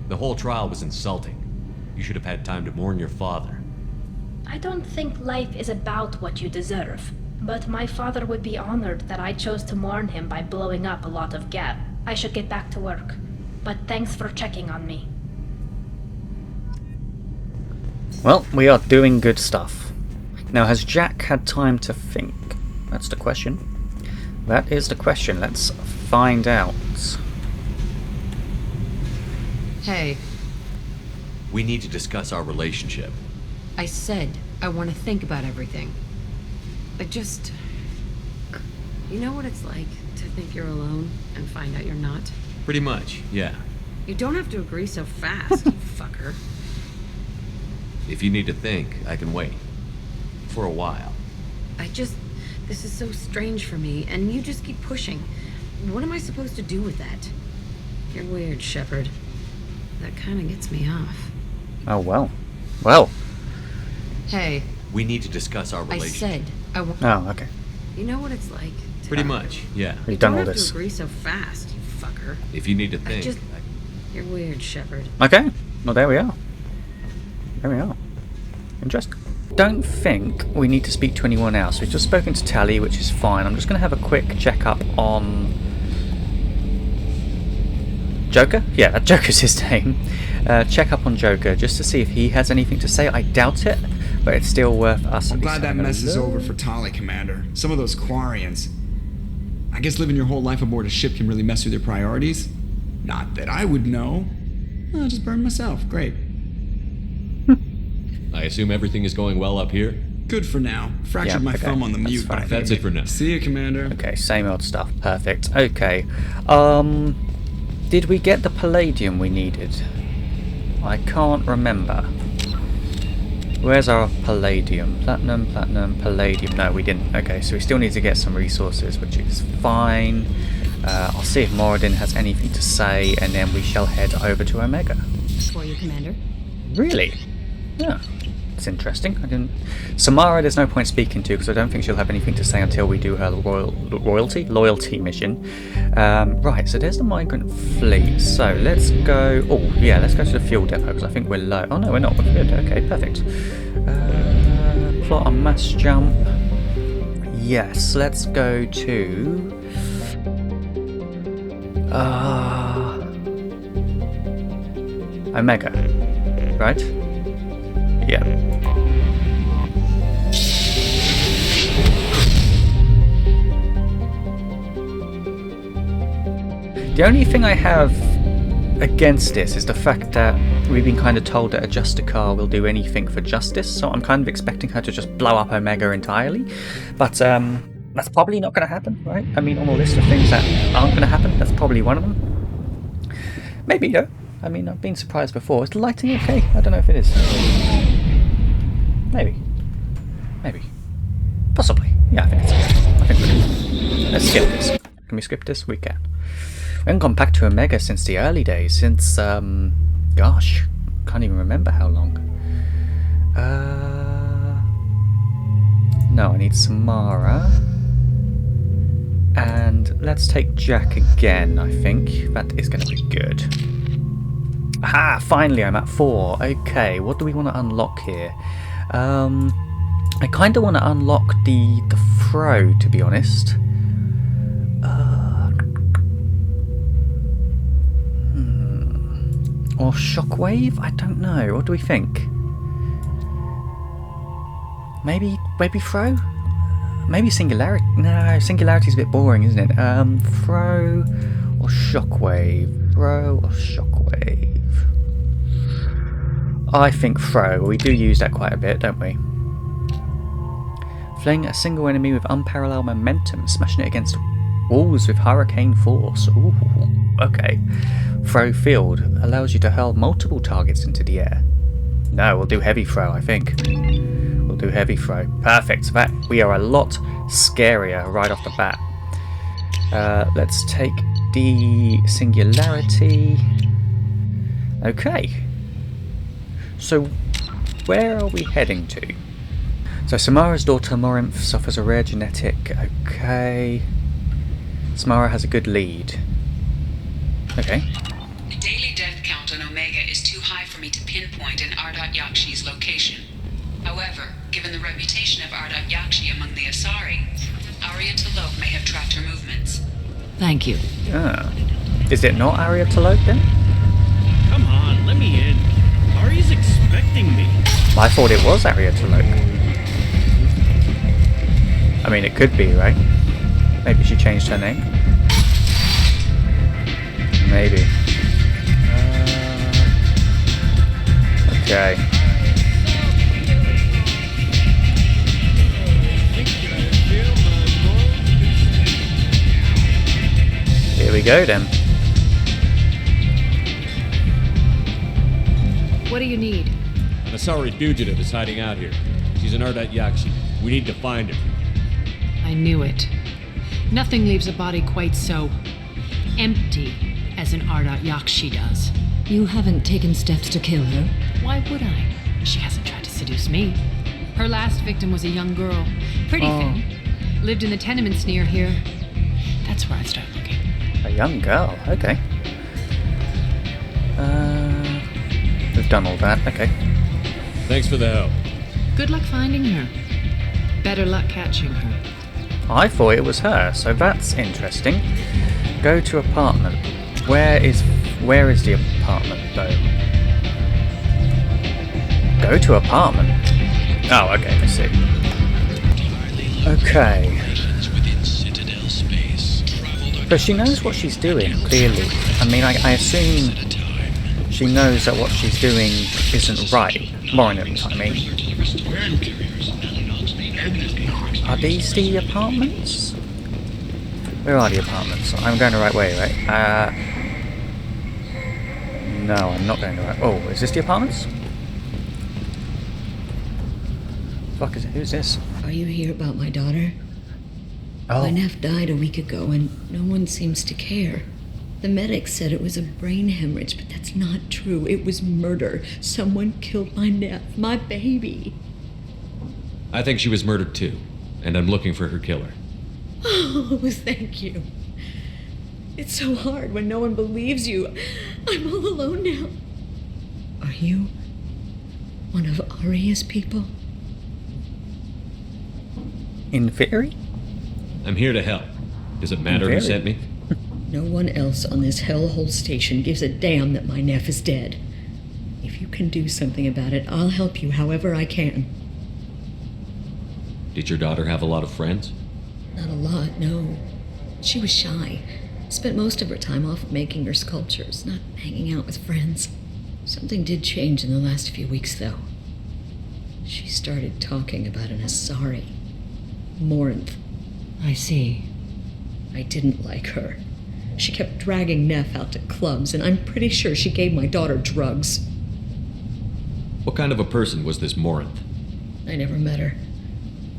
The whole trial was insulting. You should have had time to mourn your father. I don't think life is about what you deserve, but my father would be honored that I chose to mourn him by blowing up a lot of Geth. I should get back to work, but thanks for checking on me. Well, we are doing good stuff. Now, has Jack had time to think? That's the question. That is the question. Let's find out. Hey, We need to discuss our relationship. I said I want to think about everything. I just... You know what it's like to think you're alone and find out you're not? Pretty much, yeah. You don't have to agree so fast, you fucker. If you need to think, I can wait. For a while. This is so strange for me, and you just keep pushing. What am I supposed to do with that? You're weird, Shepard. That kind of gets me off. Oh, well. Well. Hey. We need to discuss our relationship. I said I want... Oh, okay. You know what it's like to... Pretty much, yeah. We've done all You don't have this. to agree so fast, you fucker. If you need to think... You're weird, Shepard. Okay. Well, there we are. There we are. Interesting. Don't think we need to speak to anyone else. We've just spoken to Tali, which is fine. I'm just going to have a quick check-up on... Joker? Yeah, that Joker's his name. Check up on Joker, just to see if he has anything to say. I doubt it, but it's still worth us. I'm glad that mess is over for Tali, Commander. Some of those Quarians. I guess living your whole life aboard a ship can really mess with your priorities. Not that I would know. I'll just burn myself. Great. I assume everything is going well up here? Good for now. Fractured my thumb on the mute. Fine. That's it for now. See you, Commander. Okay, same old stuff. Perfect. Okay. Did we get the palladium we needed? I can't remember. Where's our palladium? Platinum, palladium. No, we didn't. Okay, so we still need to get some resources, which is fine. I'll see if Moradin has anything to say, and then we shall head over to Omega. For you, Commander. Really? Yeah. It's interesting. I didn't... Samara, there's no point speaking to, because I don't think she'll have anything to say until we do her loyalty mission. Right, so there's the migrant fleet. So let's go... Oh, yeah, let's go to the fuel depot, because I think we're low. Oh, no, we're not. We're good. Okay, perfect. Plot a mass jump. Yes, let's go to... Omega. Right? Yeah. The only thing I have against this is the fact that we've been kind of told that a Justicar will do anything for justice, so I'm kind of expecting her to just blow up Omega entirely. But that's probably not going to happen, right? I mean, on the list of things that aren't going to happen, that's probably one of them. Maybe, though. I mean, I've been surprised before. Is the lighting okay? I don't know if it is. Maybe. Maybe. Possibly. Yeah, I think it's okay. I think we're good. Let's skip this. Can we skip this? We can. We haven't gone back to Omega since the early days. Since, gosh, can't even remember how long. No, I need Samara. And let's take Jack again, I think. That is going to be good. Aha! Finally, I'm at 4. Okay, what do we want to unlock here? I kind of want to unlock the Fro, to be honest. Or Shockwave? I don't know. What do we think? Maybe Fro? Maybe Singularity? No, Singularity's a bit boring, isn't it? Fro or Shockwave? Fro or Shockwave? I think Fro. We do use that quite a bit, don't we? Fling a single enemy with unparalleled momentum, smashing it against walls with hurricane force. Ooh, okay. Throw field allows you to hurl multiple targets into the air. No, we'll do heavy throw, I think. We'll do heavy throw. Perfect. So that we are a lot scarier right off the bat. Let's take the singularity. Okay. So where are we heading to? So Samara's daughter Morinth suffers a rare genetic. Okay. Samara has a good lead. Okay. The daily death count on Omega is too high for me to pinpoint an Ardat-Yakshi's location. However, given the reputation of Ardat-Yakshi among the Asari, Arya T'Loak may have tracked her movements. Thank you. Ah. Is it not Arya T'Loak then? Come on, let me in. Arya's expecting me. I thought it was Arya T'Loak. I mean, it could be, right? Maybe she changed her name. Maybe. Okay. Here we go then. What do you need? An Asari fugitive is hiding out here. She's an Ardat-Yakshi. We need to find her. I knew it. Nothing leaves a body quite so empty as an Ardat-Yakshi does. You haven't taken steps to kill her? Why would I? She hasn't tried to seduce me. Her last victim was a young girl. Pretty thin. Lived in the tenements near here. That's where I'd start looking. A young girl, okay. We've done all that, okay. Thanks for the help. Good luck finding her. Better luck catching her. I thought it was her, so that's interesting. Go to apartment. Where is the apartment though? Go to apartment. Oh, okay, I see. Okay. But she knows what she's doing, clearly. I mean, I assume she knows that what she's doing isn't right. Morinth, I mean. Are these the apartments? Where are the apartments? I'm going the right way, right? No, I'm not going the right... Oh, is this the apartments? Fuck is it? Who's this? Are you here about my daughter? Oh. My nephew died a week ago and no one seems to care. The medics said it was a brain hemorrhage, but that's not true. It was murder. Someone killed my nephew, my baby. I think she was murdered too, and I'm looking for her killer. Oh, thank you. It's so hard when no one believes you. I'm all alone now. Are you one of Arya's people? In theory? I'm here to help. Does it matter who sent me? No one else on this hellhole station gives a damn that my nephew is dead. If you can do something about it, I'll help you however I can. Did your daughter have a lot of friends? Not a lot, no. She was shy. Spent most of her time off making her sculptures, not hanging out with friends. Something did change in the last few weeks, though. She started talking about an Asari. Morinth. I see. I didn't like her. She kept dragging Neff out to clubs, and I'm pretty sure she gave my daughter drugs. What kind of a person was this Morinth? I never met her.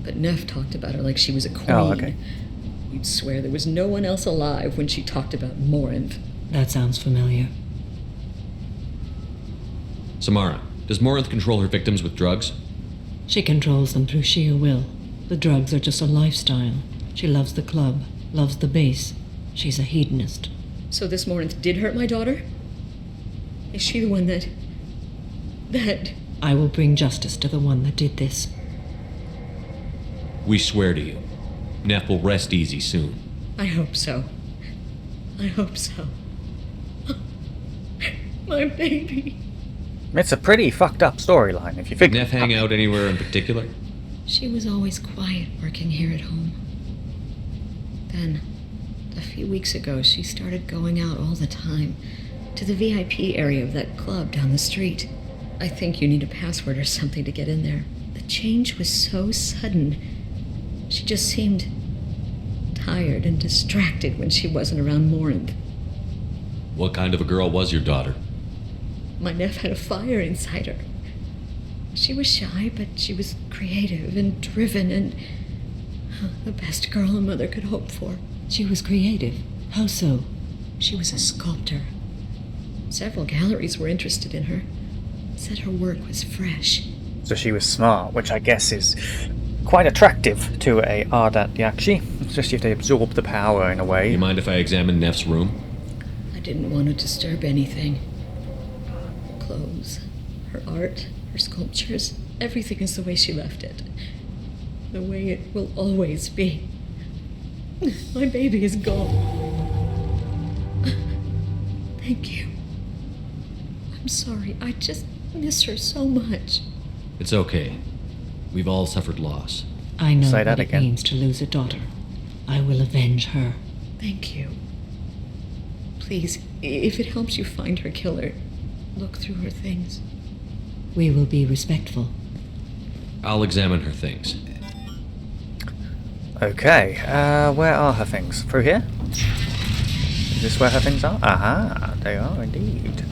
But Neff talked about her like she was a queen. Oh, okay. You'd swear there was no one else alive when she talked about Morinth. That sounds familiar. Samara, does Morinth control her victims with drugs? She controls them through sheer will. The drugs are just a lifestyle. She loves the club, loves the base. She's a hedonist. So this Morinth did hurt my daughter? Is she the one that... I will bring justice to the one that did this. We swear to you. Neff will rest easy soon. I hope so. I hope so. My baby. It's a pretty fucked up storyline if you Did figure. Neff hang out anywhere in particular? She was always quiet working here at home. Then, a few weeks ago, she started going out all the time to the VIP area of that club down the street. I think you need a password or something to get in there. The change was so sudden. She just seemed tired and distracted when she wasn't around Morinth. What kind of a girl was your daughter? My Neff had a fire inside her. She was shy, but she was creative and driven and the best girl a mother could hope for. She was creative. How so? She was a sculptor. Several galleries were interested in her. Said her work was fresh. So she was smart, which I guess is quite attractive to a Ardat-Yakshi, especially if they absorb the power in a way. You mind if I examine Neff's room? I didn't want to disturb anything. Her clothes, her art, her sculptures, everything is the way she left it. The way it will always be. My baby is gone. Thank you. I'm sorry, I just miss her so much. It's okay. We've all suffered loss. I know Say that what it again. means to lose a daughter. I will avenge her. Thank you. Please, if it helps you find her killer, look through her things. We will be respectful. I'll examine her things. Okay, where are her things? Through here? Is this where her things are? Aha, they are indeed.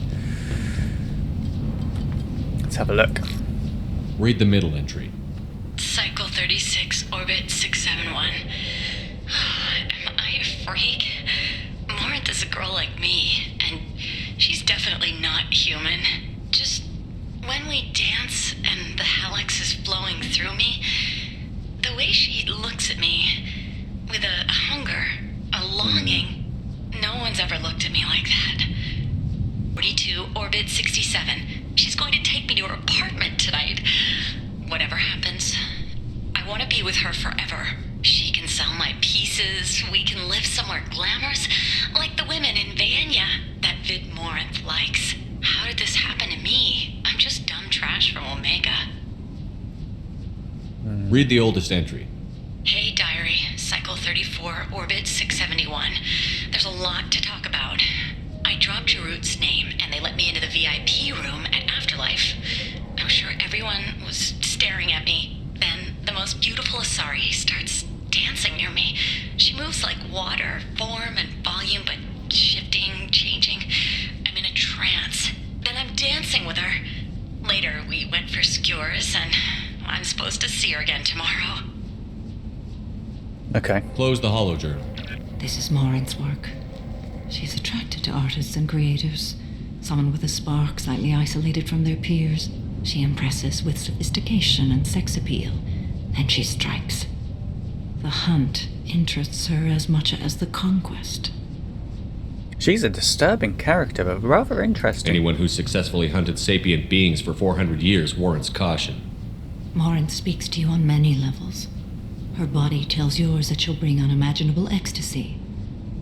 Let's have a look. Read the middle entry. Cycle 36, orbit 671. Am I a freak? Morinth is a girl like me, and she's definitely not human. Just when we dance and the hallex is flowing through me, the way she looks at me with a hunger, a longing, no one's ever looked at me like that. 42, orbit 67. She's going to take me to her apartment tonight. Whatever happens, I want to be with her forever. She can sell my pieces. We can live somewhere glamorous, like the women in Vanya that Vid Morinth likes. How did this happen to me? I'm just dumb trash from Omega. Read the oldest entry. Hey, diary. Cycle 34, orbit 671. There's a lot to talk about. I dropped Jarut's name, and they let me into the VIP room at Afterlife. I was sure everyone was staring at me. Then the most beautiful Asari starts dancing near me. She moves like water, form and volume, but shifting, changing. I'm in a trance. Then I'm dancing with her. Later, we went for skewers, and I'm supposed to see her again tomorrow. Okay. Close the holo journal. This is Morinth's work. She's attracted to artists and creatives. Someone with a spark, slightly isolated from their peers. She impresses with sophistication and sex appeal. Then she strikes. The hunt interests her as much as the conquest. She's a disturbing character, but rather interesting. Anyone who's successfully hunted sapient beings for 400 years warrants caution. Morinth speaks to you on many levels. Her body tells yours that she'll bring unimaginable ecstasy.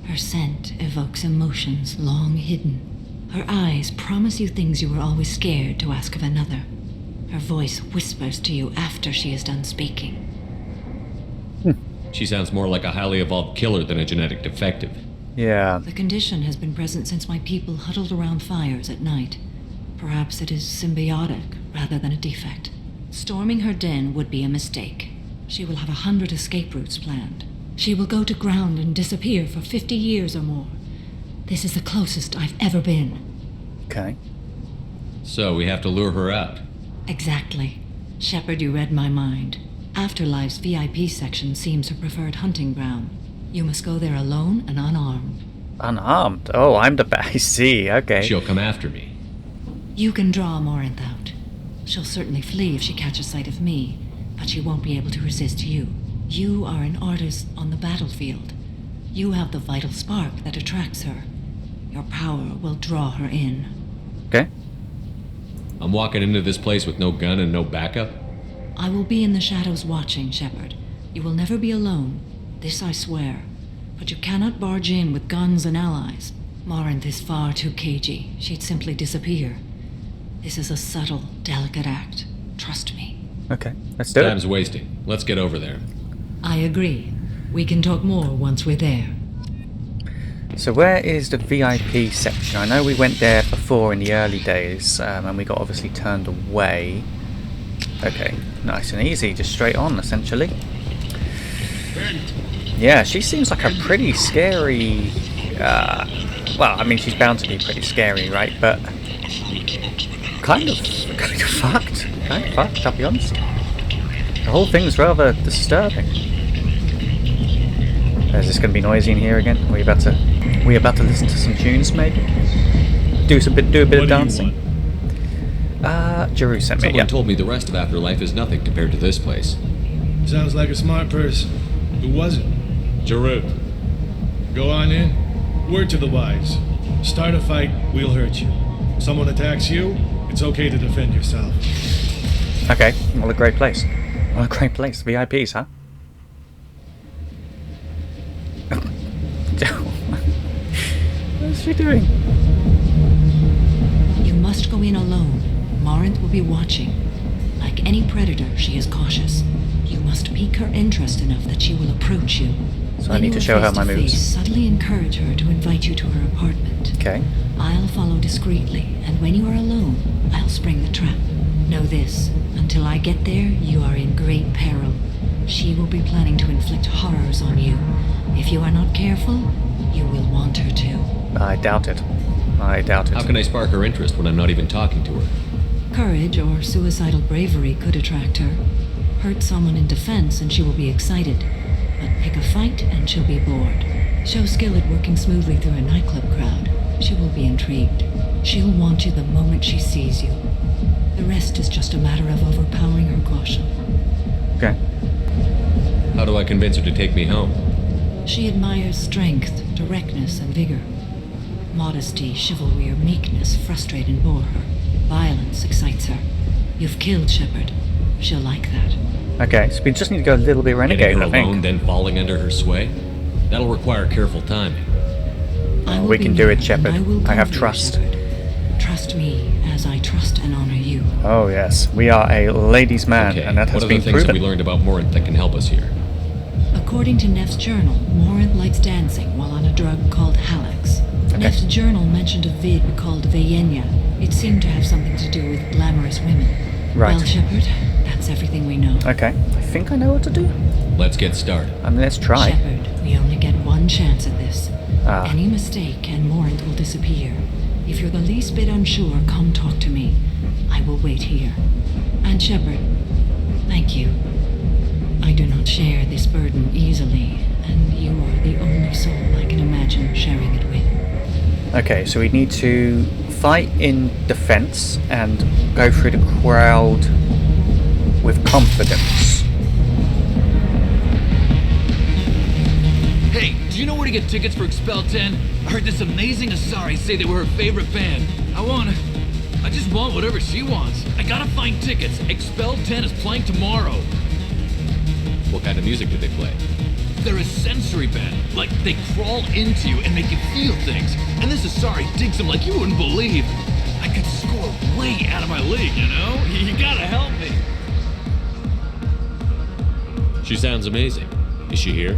Her scent evokes emotions long hidden. Her eyes promise you things you were always scared to ask of another. Her voice whispers to you after she is done speaking. She sounds more like a highly evolved killer than a genetic defective. Yeah. The condition has been present since my people huddled around fires at night. Perhaps it is symbiotic rather than a defect. Storming her den would be a mistake. She will have 100 escape routes planned. She will go to ground and disappear for 50 years or more. This is the closest I've ever been. Okay. So we have to lure her out. Exactly. Shepard, you read my mind. Afterlife's VIP section seems her preferred hunting ground. You must go there alone and unarmed. Unarmed? Oh, I'm the I see, okay. She'll come after me. You can draw Morinth out. She'll certainly flee if she catches sight of me, but she won't be able to resist you. You are an artist on the battlefield. You have the vital spark that attracts her. Your power will draw her in. Okay. I'm walking into this place with no gun and no backup? I will be in the shadows watching, Shepard. You will never be alone. This I swear. But you cannot barge in with guns and allies. Morinth is far too cagey. She'd simply disappear. This is a subtle, delicate act. Trust me. Okay, let's do it. Time's wasting. Let's get over there. I agree. We can talk more once we're there. So where is the VIP section? I know we went there before in the early days, and we got obviously turned away. Okay, nice and easy, just straight on, essentially. Yeah, she seems like a pretty scary... well, I mean, she's bound to be pretty scary, right? But kind of fucked. Kind of fucked, I'll be honest. The whole thing's rather disturbing. Is this going to be noisy in here again? We about to listen to some tunes, maybe? Do a bit of dancing. Jeru sent me. Someone told me the rest of Afterlife is nothing compared to this place. Sounds like a smart person. Who was it? Jeru. Go on in. Word to the wise. Start a fight, we'll hurt you. Someone attacks you, it's okay to defend yourself. Okay, what a great place. What a great place. VIPs, huh? What's she doing? You must go in alone. Morinth will be watching. Like any predator, she is cautious. You must pique her interest enough that she will approach you. So I need to show her my moves. Subtly encourage her to invite you to her apartment. Okay. I'll follow discreetly, and when you are alone, I'll spring the trap. Know this, until I get there, you are in great peril. She will be planning to inflict horrors on you. If you are not careful, you will want her to. I doubt it. I doubt it. How can I spark her interest when I'm not even talking to her? Courage or suicidal bravery could attract her. Hurt someone in defense and she will be excited. But pick a fight and she'll be bored. Show skill at working smoothly through a nightclub crowd. She will be intrigued. She'll want you the moment she sees you. The rest is just a matter of overpowering her caution. Okay. How do I convince her to take me home? She admires strength, directness, and vigor. Modesty, chivalry, or meekness frustrate and bore her. Violence excites her. You've killed Shepard. She'll like that. Okay, so we just need to go a little bit renegade, Getting her I think. alone, then falling under her sway? That'll require careful timing. We can do it, Shepard. I have trust. Trust me as I trust and honor you. Oh yes, we are a ladies' man, Okay, and that has what are been the things proven. that we learned about Morinth that can help us here? According to Neff's journal, Morinth likes dancing while on a drug called Halax. Neff's journal mentioned a vid called Vayenya. It seemed to have something to do with glamorous women. Right. Well, Shepard, that's everything we know. Okay, I think I know what to do. Let's get started. I mean, let's try. Shepard, we only get one chance at this. Ah. Any mistake and Morinth will disappear. If you're the least bit unsure, come talk to me. I will wait here. And Shepard, thank you. I do not share this burden easily, and you are the only soul I can imagine sharing it with. Okay, so we need to fight in defense and go through the crowd with confidence. Hey, do you know where to get tickets for Expel 10? I heard this amazing Asari say they were her favorite band. I just want whatever she wants. I gotta find tickets. Expel 10 is playing tomorrow. What kind of music do they play? They're a sensory band. Like, they crawl into you and make you feel things. And this Asari digs them like you wouldn't believe. I could score way out of my league, you know? You gotta help me. She sounds amazing. Is she here?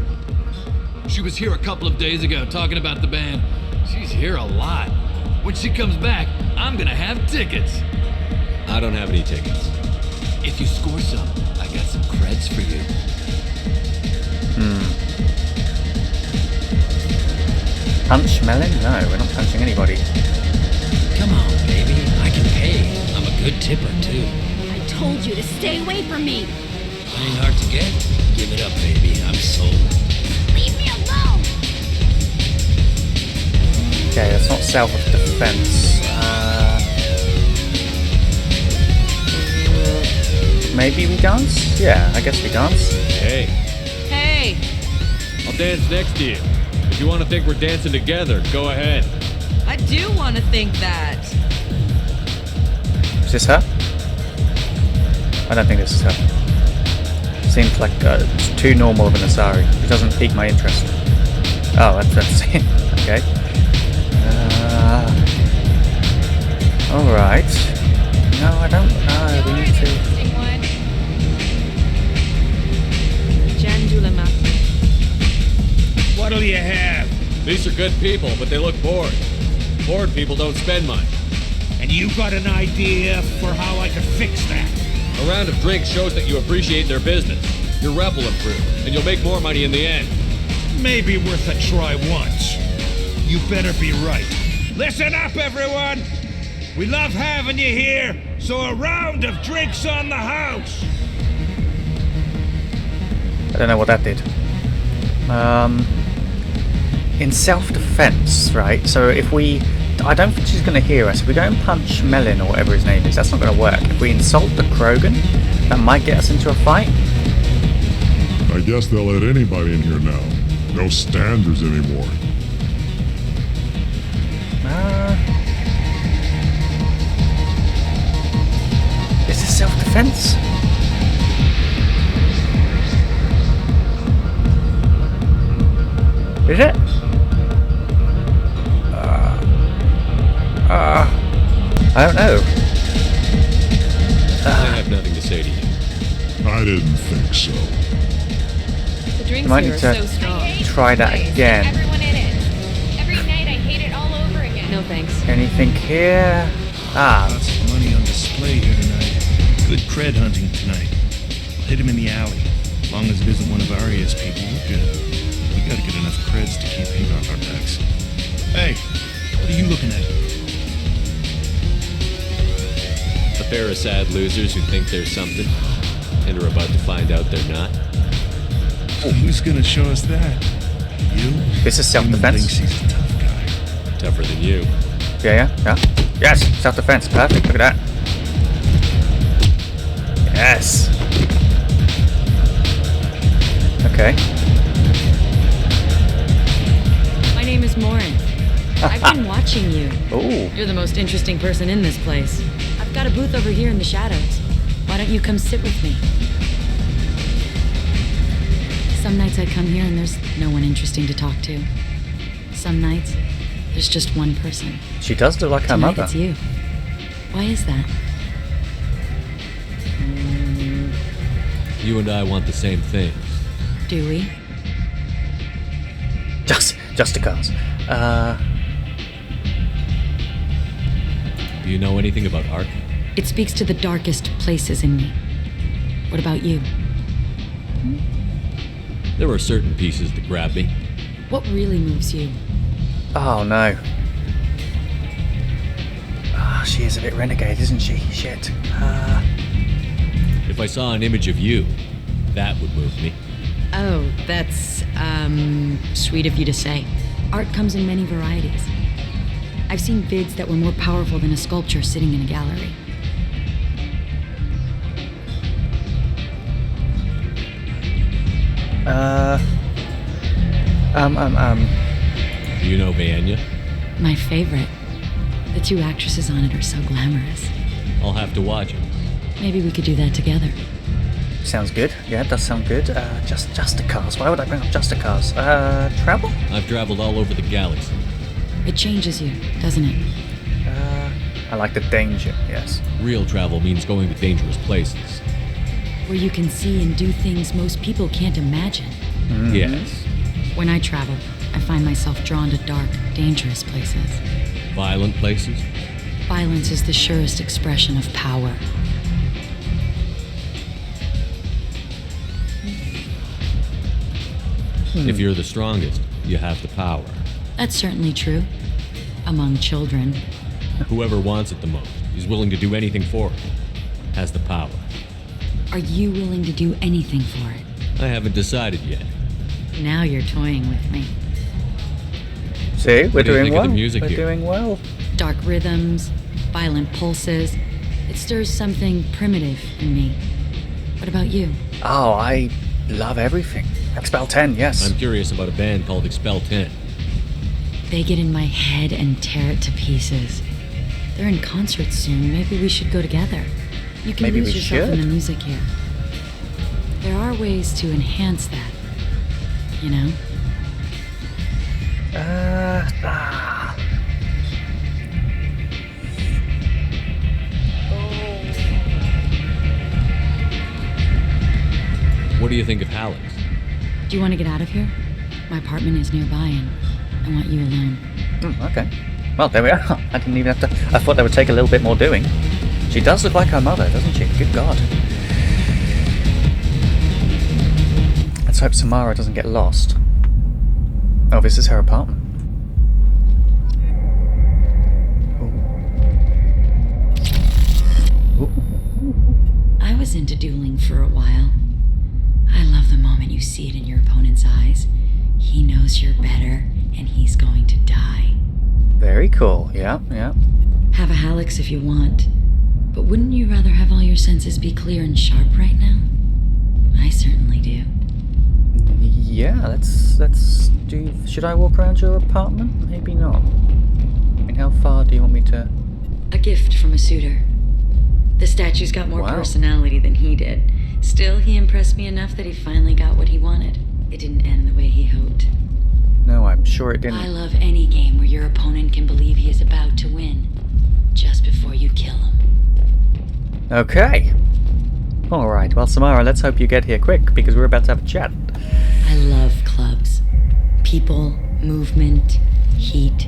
She was here a couple of days ago talking about the band. She's here a lot. When she comes back, I'm gonna have tickets. I don't have any tickets. If you score some, I got some creds for you. Punch Melon? No, we're not punching anybody. Come on, baby. I can pay. I'm a good tipper, too. I told you to stay away from me. Ain't hard to get. Give it up, baby. I'm sold. Leave me alone. Okay, that's not self-defense. Maybe we dance? Yeah, I guess we dance. Hey, Hey. I'll dance next to you. If you want to think we're dancing together, go ahead. I do want to think that. Is this her? I don't think this is her. seems like it's too normal of an Asari. It doesn't pique my interest. Oh, that's it. Okay. Alright. No, I don't know. We need to... What'll you have? These are good people, but they look bored. Bored people don't spend much. And you got an idea for how I could fix that? A round of drinks shows that you appreciate their business. Your rep will improve, and you'll make more money in the end. Maybe worth a try once. You better be right. Listen up, everyone! We love having you here, so a round of drinks on the house! I don't know what that did. In self-defense, right? So if we... I don't think she's going to hear us. If we go and punch Melin or whatever his name is, that's not going to work. If we insult the Krogan, that might get us into a fight. I guess they'll let anybody in here now. No standards anymore. Is this self-defense? Is it? I don't know. I have nothing to say to you. I didn't think so. The drinks You might here need are to so strong. try that again. Everyone in it. Every night I hate it all over again. No thanks. Anything here? Ah. Lots of money on display here tonight. Good cred hunting tonight. I'll hit him in the alley. As long as it isn't one of Arya's people, we're good. We gotta get enough creds to keep him off our backs. Hey, what are you looking at? A pair of sad losers who think they're something, and are about to find out they're not. Who's gonna show us that? You? This is self-defense. Thinks he's a tough guy. Tougher than you. Yeah. Yes, self-defense. Perfect. Look at that. Yes. Okay. My name is Morin. I've been watching you. Ooh. You're the most interesting person in this place. I've got a booth over here in the shadows. Why don't you come sit with me? Some nights I come here and there's no one interesting to talk to. Some nights, there's just one person. She does look like her Tonight mother. it's you. Why is that? You and I want the same things. Do we? Just a cause. Do you know anything about art? It speaks to the darkest places in me. What about you? There are certain pieces that grab me. What really moves you? Oh no. She is a bit renegade, isn't she? Shit. If I saw an image of you, that would move me. Oh, that's, sweet of you to say. Art comes in many varieties. I've seen vids that were more powerful than a sculpture sitting in a gallery. Do you know Vanya? My favorite. The two actresses on it are so glamorous. I'll have to watch it. Maybe we could do that together. Sounds good. Yeah, it does sound good. Just a cars. Why would I bring up just a cars? Travel? I've traveled all over the galaxy. It changes you, doesn't it? I like the danger, yes. Real travel means going to dangerous places. Where you can see and do things most people can't imagine. Mm-hmm. Yes. When I travel, I find myself drawn to dark, dangerous places. Violent places? Violence is the surest expression of power. If you're the strongest, you have the power. That's certainly true. Among children. Whoever wants it the most is willing to do anything for it. Has the power. Are you willing to do anything for it? I haven't decided yet. Now you're toying with me. See, we're What do you doing think well. of the music We're here? doing well. Dark rhythms, violent pulses. It stirs something primitive in me. What about you? Oh, I love everything. Expel 10, yes. I'm curious about a band called Expel 10. They get in my head and tear it to pieces. They're in concert soon. Maybe we should go together. You can Maybe lose we yourself in should. the music here. There are ways to enhance that, you know? What do you think of Halleck? Do you want to get out of here? My apartment is nearby and I want you alone. Okay. Well, there we are. I didn't even have to... I thought that would take a little bit more doing. She does look like her mother, doesn't she? Good God. Let's hope Samara doesn't get lost. Oh, this is her apartment. I was into dueling for a while. I love the moment you see it in your opponent's eyes. He knows you're better, and he's going to die. Very cool. Yeah. Have a Hallex if you want. But wouldn't you rather have all your senses be clear and sharp right now? I certainly do. Yeah, let's do... Should I walk around your apartment? Maybe not. I mean, how far do you want me to... A gift from a suitor. The statue's got more personality than he did. Still, he impressed me enough that he finally got what he wanted. It didn't end the way he hoped. No, I'm sure it didn't. I love any game where your opponent can believe he is about to win, just before you kill him. Okay. Alright, well, Samara, let's hope you get here quick, because we're about to have a chat. I love clubs. People, movement, heat.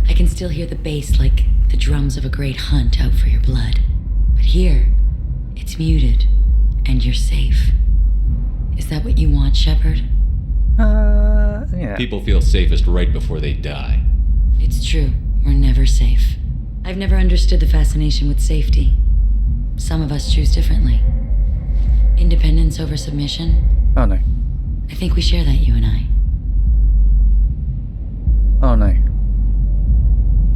I can still hear the bass like the drums of a great hunt out for your blood. But here, it's muted, and you're safe. Is that what you want, Shepard? Yeah. People feel safest right before they die. It's true. We're never safe. I've never understood the fascination with safety. Some of us choose differently. Independence over submission? Oh, no. I think we share that, you and I. Oh, no.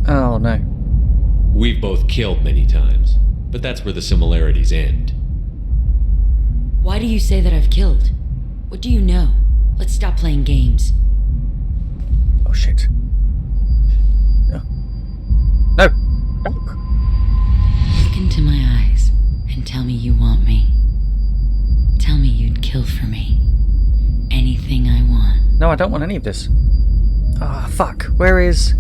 Oh, no. We've both killed many times, but that's where the similarities end. Why do you say that I've killed? What do you know? Let's stop playing games. Oh, shit. No. No! Look into my eyes and tell me you want me. Tell me you'd kill for me. Anything I want. No, I don't want any of this. Ah, fuck. Where is...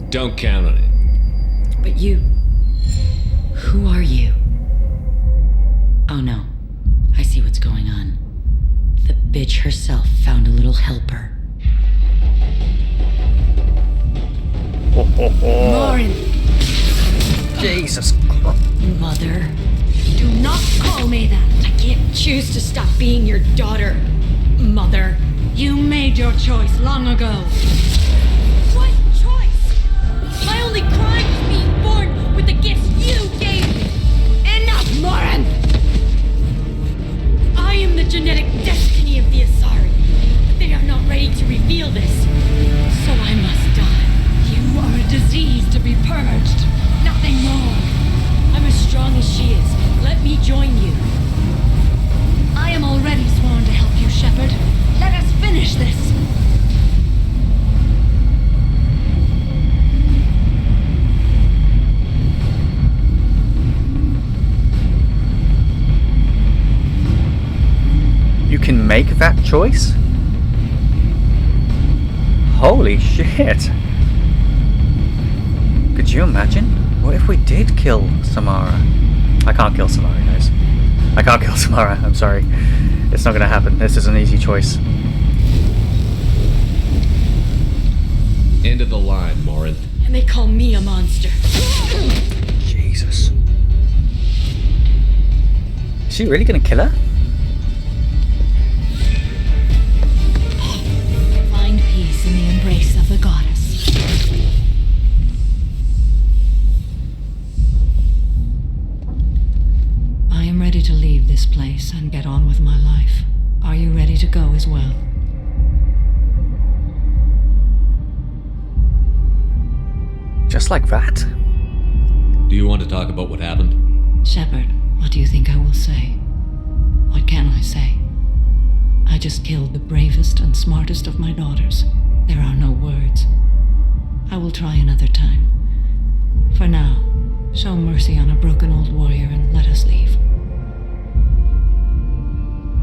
Don't count on it. But you... Who are you? Oh no. I see what's going on. The bitch herself found a little helper. Lauren! Jesus Christ. Mother. Do not call me that. I can't choose to stop being your daughter. Mother. You made your choice long ago. What choice? My only crime was being born with the gifts you gave me. Enough, Lauren! I am the genetic destiny of the Asari. But they are not ready to reveal this. So I must die. You are a disease to be purged. Nothing more. I'm as strong as she is. Let me join you. I am already sworn to help you, Shepard. Let us finish this. You can make that choice? Holy shit. Could you imagine? What if we did kill Samara? I can't kill Samara, guys. I can't kill Samara, I'm sorry. It's not gonna happen. This is an easy choice. End of the line, Morin. And they call me a monster. Jesus. Is she really gonna kill her? Find peace in the embrace of the goddess. I am ready to leave this place and get on with my life. Are you ready to go as well? Just like that? Do you want to talk about what happened? Shepard, what do you think I will say? What can I say? I just killed the bravest and smartest of my daughters. There are no words. I will try another time. For now, show mercy on a broken old warrior and let us leave.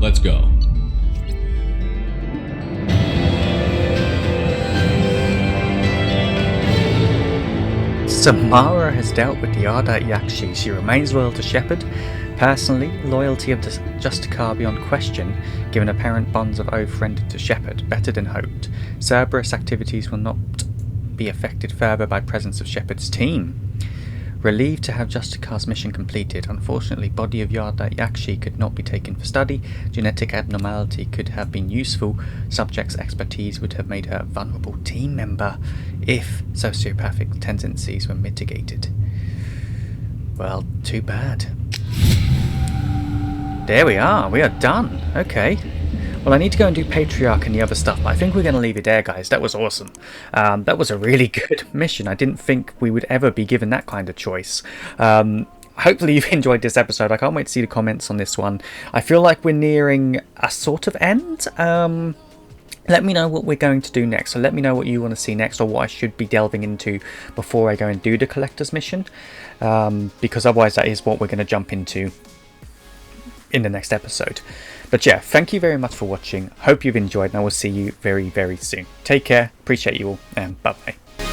Let's go. Samara has dealt with the Ardat-Yakshi. She remains loyal to Shepard. Personally, loyalty of the Justicar beyond question, given apparent bonds of oath rendered to Shepard, better than hoped. Cerberus activities will not be affected further by presence of Shepard's team. Relieved to have Justicar's mission completed. Unfortunately, body of Ardat-Yakshi could not be taken for study. Genetic abnormality could have been useful. Subject's expertise would have made her a vulnerable team member if sociopathic tendencies were mitigated. Well, too bad. There we are. We are done. Okay. Well, I need to go and do Patriarch and the other stuff, but I think we're going to leave it there, guys. That was awesome. That was a really good mission. I didn't think we would ever be given that kind of choice. Hopefully you've enjoyed this episode. I can't wait to see the comments on this one. I feel like we're nearing a sort of end. Let me know what we're going to do next. So let me know what you want to see next, or what I should be delving into before I go and do the Collector's mission. Because otherwise that is what we're going to jump into in the next episode. But yeah, thank you very much for watching. Hope you've enjoyed, and I will see you very, very soon. Take care. Appreciate you all, and bye-bye.